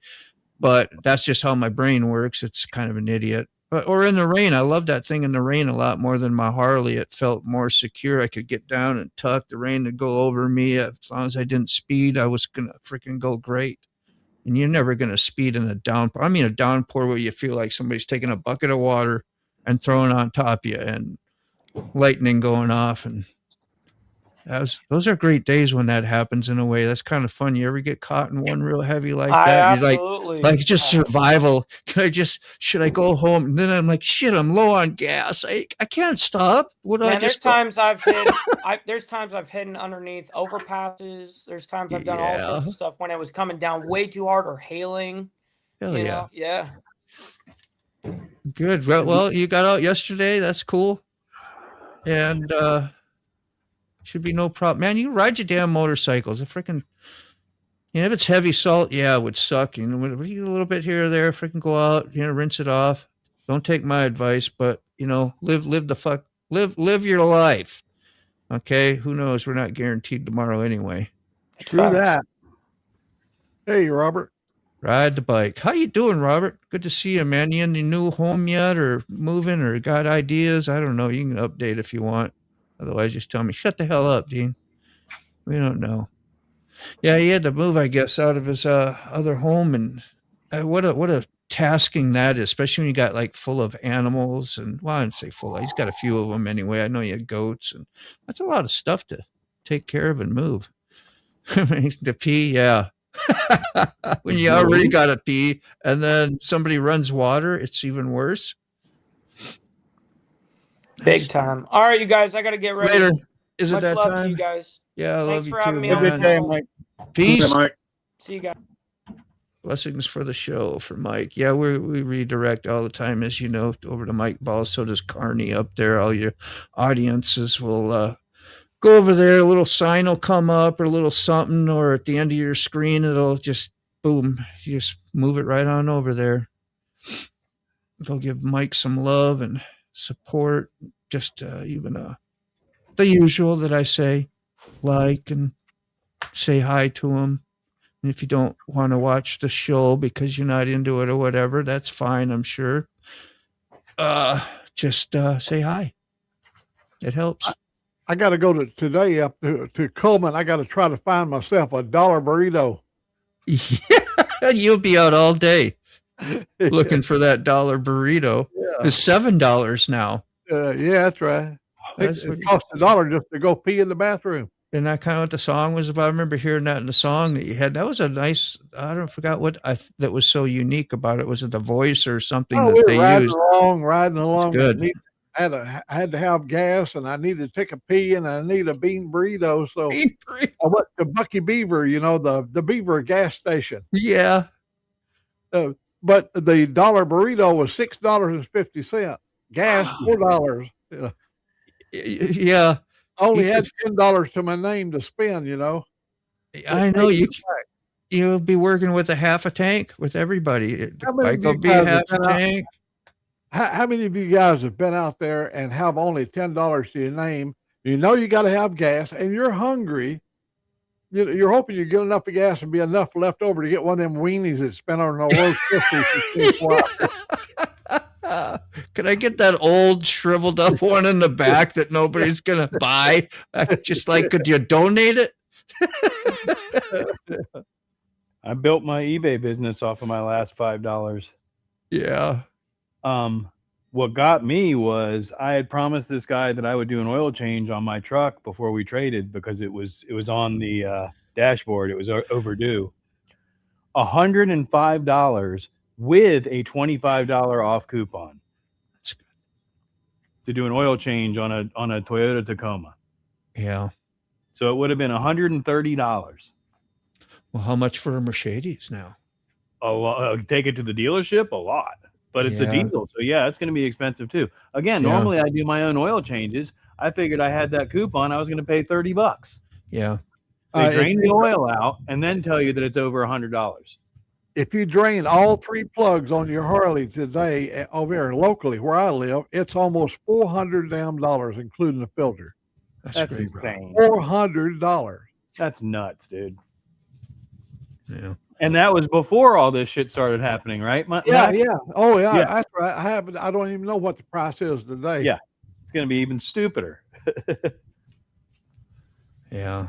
But that's just how my brain works. It's kind of an idiot. Or in the rain, I love that thing in the rain a lot more than my Harley. It felt more secure. I could get down and tuck. The rain to go over me. As long as I didn't speed, I was gonna freaking go great. And you're never gonna speed in a downpour. I mean, a downpour where you feel like somebody's taking a bucket of water and throwing it on top of you, and lightning going off. And those are great days when that happens. In a way, that's kind of fun. You ever get caught in one real heavy like that? You're Absolutely. like just survival. Should I go home? And then I'm like, shit, I'm low on gas. I can't stop. What do I Man, there's just go? times I've hidden underneath overpasses. There's times I've done all sorts Yeah. of stuff when it was coming down way too hard or hailing. Hell you yeah. know? Yeah. Good. Well, you got out yesterday. That's cool. And should be no problem. Man, you ride your damn motorcycles. A freaking, if it's heavy salt, yeah, it would suck. You know, a little bit here or there, freaking go out, rinse it off. Don't take my advice, but live your life. Okay. Who knows? We're not guaranteed tomorrow anyway. True Facts. that. Hey, Robert. Ride the bike. How you doing, Robert? Good to see you, man. You in the new home yet, or moving, or got ideas? I don't know. You can update if you want. Otherwise, just tell me. Shut the hell up, Dean. We don't know. Yeah, he had to move, I guess, out of his other home, and what a tasking that is, especially when you got like full of animals. And well, I didn't say full. He's got a few of them anyway. I know he had goats, and that's a lot of stuff to take care of and move. To pee, yeah. When you already got to pee, and then somebody runs water, it's even worse. Big time. All right, you guys, I got to get ready. Later. Is it Much that love time? to you guys. Yeah, I love Thanks you for too, having me on the man. channel. Peace. See you guys. Blessings for the show for Mike. Yeah, we redirect all the time, as you know, over to Mike Ball. So does Carney up there. All your audiences will go over there. A little sign will come up, or a little something, or at the end of your screen, it'll just boom. You just move it right on over there. Go give Mike some love and support. Just even the usual that I say, like and say hi to him. And if you don't want to watch the show because you're not into it or whatever, that's fine, I'm sure. Just say hi. It helps. I got to go today up to Coleman. I got to try to find myself $1 burrito. Yeah, you'll be out all day looking for that $1 burrito. Yeah. It's $7 now. Yeah, that's right. That's It what cost $1 just to go pee in the bathroom. And that kind of what the song was about. I remember hearing that in the song that you had. That was a nice, I don't forgot what that was so unique about it. Was it the voice or something Oh, that we were they riding used? along. Good. I had to have gas, and I needed to take a pee, and I need a bean burrito. So I went to Bucky Beaver, the Beaver gas station. Yeah. But the $1 burrito was $6.50. Gas $4. Yeah. I only You had $10 to my name to spend. I know you'll be working with a half a tank with everybody. The How many bike of will you be guys half have a been out- tank. How many of you guys have been out there and have only $10 to your name? You know you got to have gas, and you're hungry. You're hoping you get enough of gas and be enough left over to get one of them weenies that's been on a roast Could I get that old shriveled up one in the back that nobody's gonna buy? Just like, could you donate it? I built my eBay business off of my last $5. Yeah. What got me was I had promised this guy that I would do an oil change on my truck before we traded, because it was on the dashboard. It was overdue. $105 with a $25 off coupon. That's good. To do an oil change on a Toyota Tacoma. Yeah. So it would have been $130. Well, how much for a Mercedes now? Oh, take it to the dealership? A lot. But it's a Yeah. diesel, so yeah, it's going to be expensive too. Again, Yeah. normally I do my own oil changes. I figured I had that coupon, I was going to pay $30. Yeah. They if drain you- the oil out and then tell you that it's over $100. If you drain all 3 plugs on your Harley today over here locally where I live, it's almost $400 damn dollars, including the filter. That's great, bro. insane. $400. That's nuts, dude. Yeah. And that was before all this shit started happening, right? Yeah, Mac? yeah. Oh, yeah, Yeah. that's right. I don't even know what the price is today. Yeah. It's going to be even stupider. Yeah.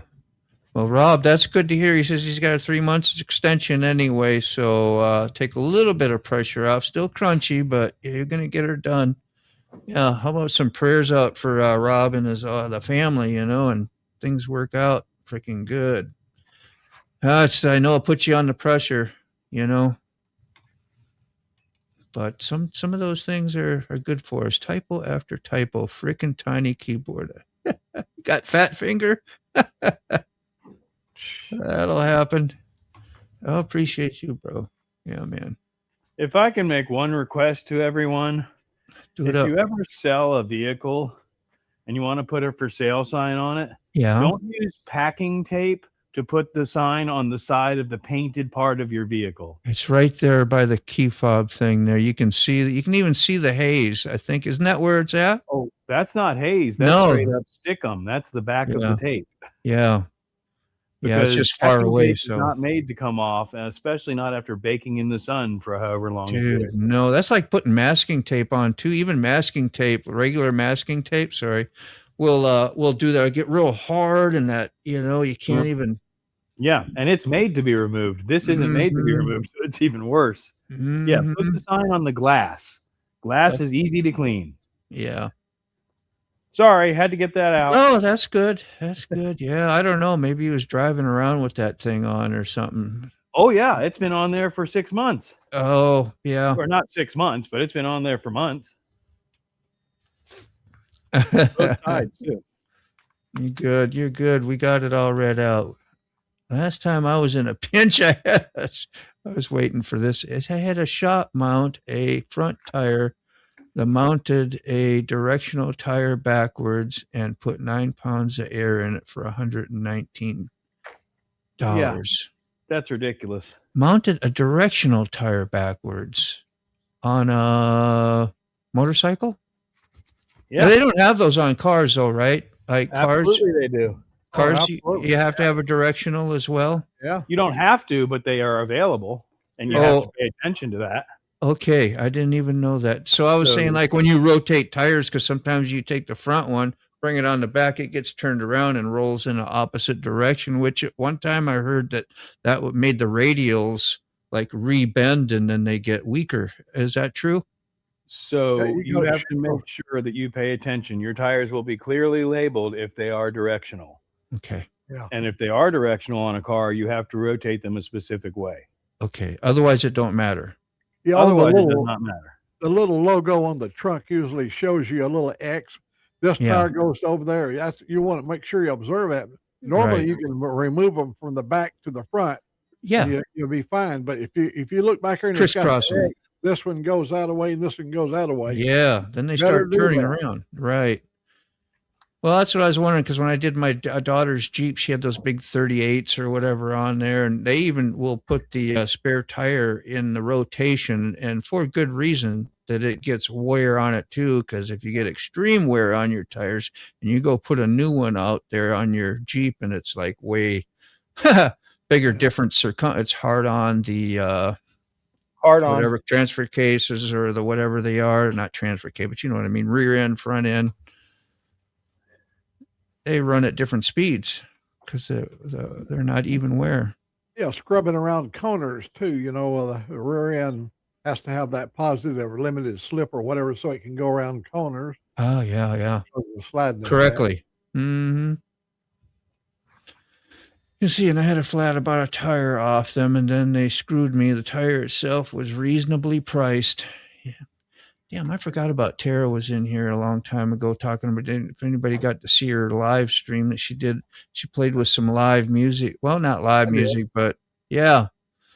Well, Rob, that's good to hear. He says he's got a 3 months extension anyway, so take a little bit of pressure off. Still crunchy, but you're gonna get her done. Yeah. How about some prayers out for Rob and his the family, and things work out freaking good. I know I'll put you on the pressure, but some of those things are good for us. Typo after typo, freaking tiny keyboard. Got fat finger. That'll happen. I appreciate you, bro. Yeah, man. If I can make one request to everyone, Do it if up. you ever sell a vehicle and you want to put a for sale sign on it, Yeah. don't use packing tape to put the sign on the side of the painted part of your vehicle. It's right there by the key fob thing there. You can even see the haze, I think. Isn't that where it's at? Oh, that's not haze. That's No. straight up stickum. That's the back of Yeah. the tape. Yeah. Yeah, it's because just far masking away. tape is So, not made to come off, and especially not after baking in the sun for however long. a dude, period. no, that's like putting masking tape on too. Even masking tape, regular masking tape, sorry, will do that. Get real hard, and that you can't even. Yeah, and it's made to be removed. This isn't made to be Mhm. removed, so it's even worse. Yeah, put the Mhm. sign on the glass. Glass is easy to clean. Yeah. Sorry, had to get that out. Oh, that's good. That's good. Yeah, I don't know. Maybe he was driving around with that thing on or something. Oh yeah, it's been on there for 6 months. Oh, yeah. Or not 6 months, but it's been on there for months. Both sides too. You're good. You're good. We got it all read out. Last time I was in a pinch, I was waiting for this. I had a shop mount a front tire that mounted a directional tire backwards and put 9 pounds of air in it for $119. Yeah. That's ridiculous. Mounted a directional tire backwards on a motorcycle. Yeah, They don't have those on cars though, right? Like absolutely they do. cars, absolutely. you have to have a directional as well. Yeah. You don't have to, but they are available, and you have to pay attention to that. Okay, I didn't even know that. So I was saying, like when you rotate tires, because sometimes you take the front one, bring it on the back, it gets turned around and rolls in the opposite direction. Which at one time I heard that made the radials like rebend and then they get weaker. Is that true? So Yeah, you you go- have to make sure that you pay attention. Your tires will be clearly labeled if they are directional. Okay. And if they are directional on a car, you have to rotate them a specific way. Okay. Otherwise, it don't matter. Yeah, on the Otherwise, it does little, not matter. the little logo on the trunk usually shows you a little X. This Yeah. tire goes over there. You want to make sure you observe that. Normally, Right. you can remove them from the back to the front. Yeah. And you'll be fine. But if you look back here and it's got Crisscross the 'em. X, this one goes that way and this one goes that way. Yeah, then they Better start do turning that. around. Right. Well, that's what I was wondering because when I did my daughter's Jeep, she had those big 38s or whatever on there, and they even will put the spare tire in the rotation, and for good reason that it gets wear on it too. Because if you get extreme wear on your tires and you go put a new one out there on your Jeep, and it's like way bigger difference, it's hard on the Hard on. whatever transfer cases or the whatever they are, not transfer case, but you know what I mean, rear end, front end. They run at different speeds because they're not even wear. Yeah, scrubbing around corners too. The rear end has to have that positive or limited slip or whatever, so it can go around corners. Oh yeah, So the sliding is correctly. Mm-hmm. You see, and I had a flat about a tire off them, and then they screwed me. The tire itself was reasonably priced. Yeah. Damn, I forgot about Tara was in here a long time ago talking about if anybody got to see her live stream that she did. She played with some live music. Well, not live music, but yeah.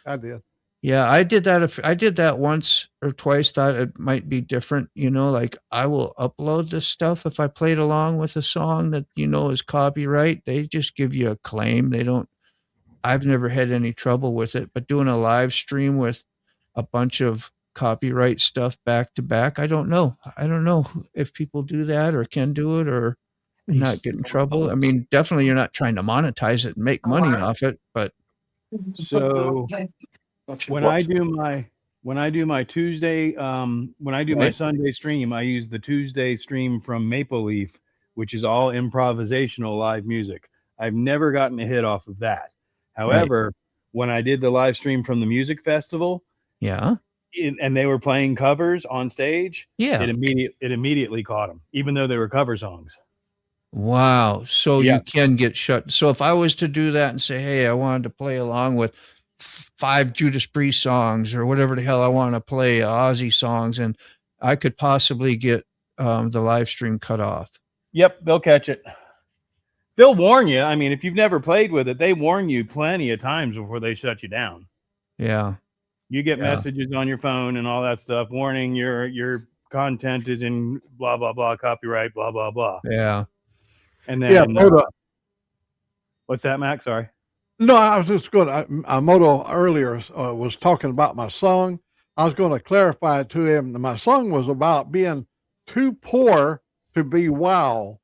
I did. Yeah, I did that. I did that once or twice. Thought it might be different. Like I will upload this stuff if I played along with a song that is copyright. They just give you a claim. They don't. I've never had any trouble with it. But doing a live stream with a bunch of copyright stuff back to back, I don't know. I don't know if people do that or can do it or not get in trouble. I mean, definitely you're not trying to monetize it and make money off it, but So when I do my Tuesday, when I do my Right. Sunday stream, I use the Tuesday stream from Maple Leaf, which is all improvisational live music. I've never gotten a hit off of that. However, when I did the live stream from the music festival, yeah. and they were playing covers on stage, Yeah. it immediately caught them, even though they were cover songs. Wow. So Yeah. you can get shut. So if I was to do that and say, hey, I wanted to play along with 5 Judas Priest songs or whatever the hell I want to play, Ozzy songs, and I could possibly get the live stream cut off. Yep, they'll catch it. They'll warn you. I mean, if you've never played with it, they warn you plenty of times before they shut you down. Yeah. You get Yeah. messages on your phone and all that stuff, warning your content is in blah blah blah, copyright, blah blah blah. Yeah. And then Yeah, Moto. what's that, Mac? Sorry. No, I was just going to, Moto earlier was talking about my song. I was going to clarify to him that my song was about being too poor to be wow.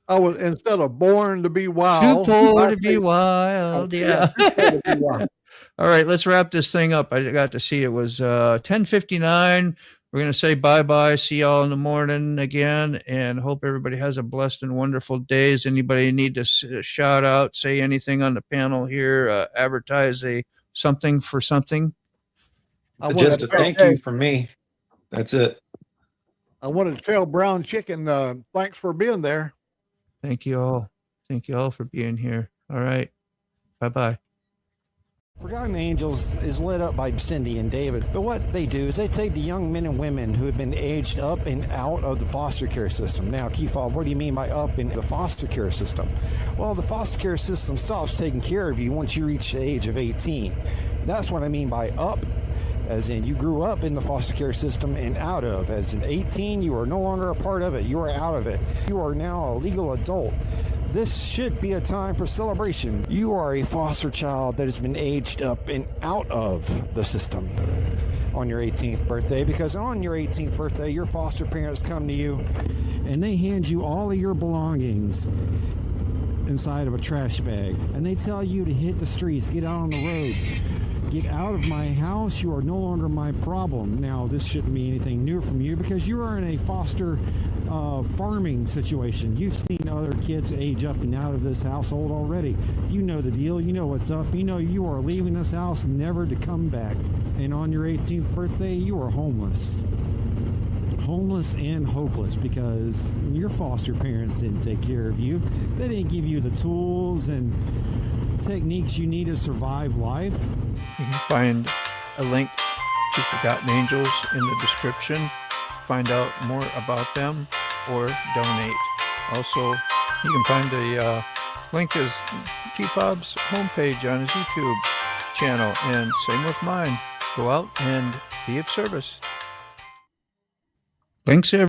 I was instead of born to be wild. Too poor I to be say- wild. Yeah. too poor to be wild. All right, let's wrap this thing up. I got to see it was 10:59. We're going to say bye-bye. See y'all in the morning again, and hope everybody has a blessed and wonderful days. Anybody need to shout out, say anything on the panel here, advertise something for something? I wanted Just to a tell- thank you from me. That's it. I wanted to tell Brown Chicken, thanks for being there. Thank you all. Thank you all for being here. All right. Bye-bye. Forgotten Angels is led up by Cindy and David, but what they do is they take the young men and women who have been aged up and out of the foster care system. Now, Keefob, what do you mean by up in the foster care system? Well, the foster care system stops taking care of you once you reach the age of 18. That's what I mean by up, as in you grew up in the foster care system, and out of, as in 18, you are no longer a part of it. You are out of it. You are now a legal adult. This should be a time for celebration. You are a foster child that has been aged up and out of the system on your 18th birthday, because on your 18th birthday, your foster parents come to you and they hand you all of your belongings inside of a trash bag, and they tell you to hit the streets, get out on the roads, get out of my house. You are no longer my problem. Now, this shouldn't be anything new from you, because you are in a foster farming situation. You've seen other kids age up and out of this household already. You know the deal. You know what's up. You know you are leaving this house never to come back. And on your 18th birthday, you are homeless. Homeless and hopeless, because your foster parents didn't take care of you. They didn't give you the tools and techniques you need to survive life. You can find a link to Forgotten Angels in the description. Find out more about them or donate. Also, you can find a link as Keefob's homepage on his YouTube channel, and same with mine. Go out and be of service. Links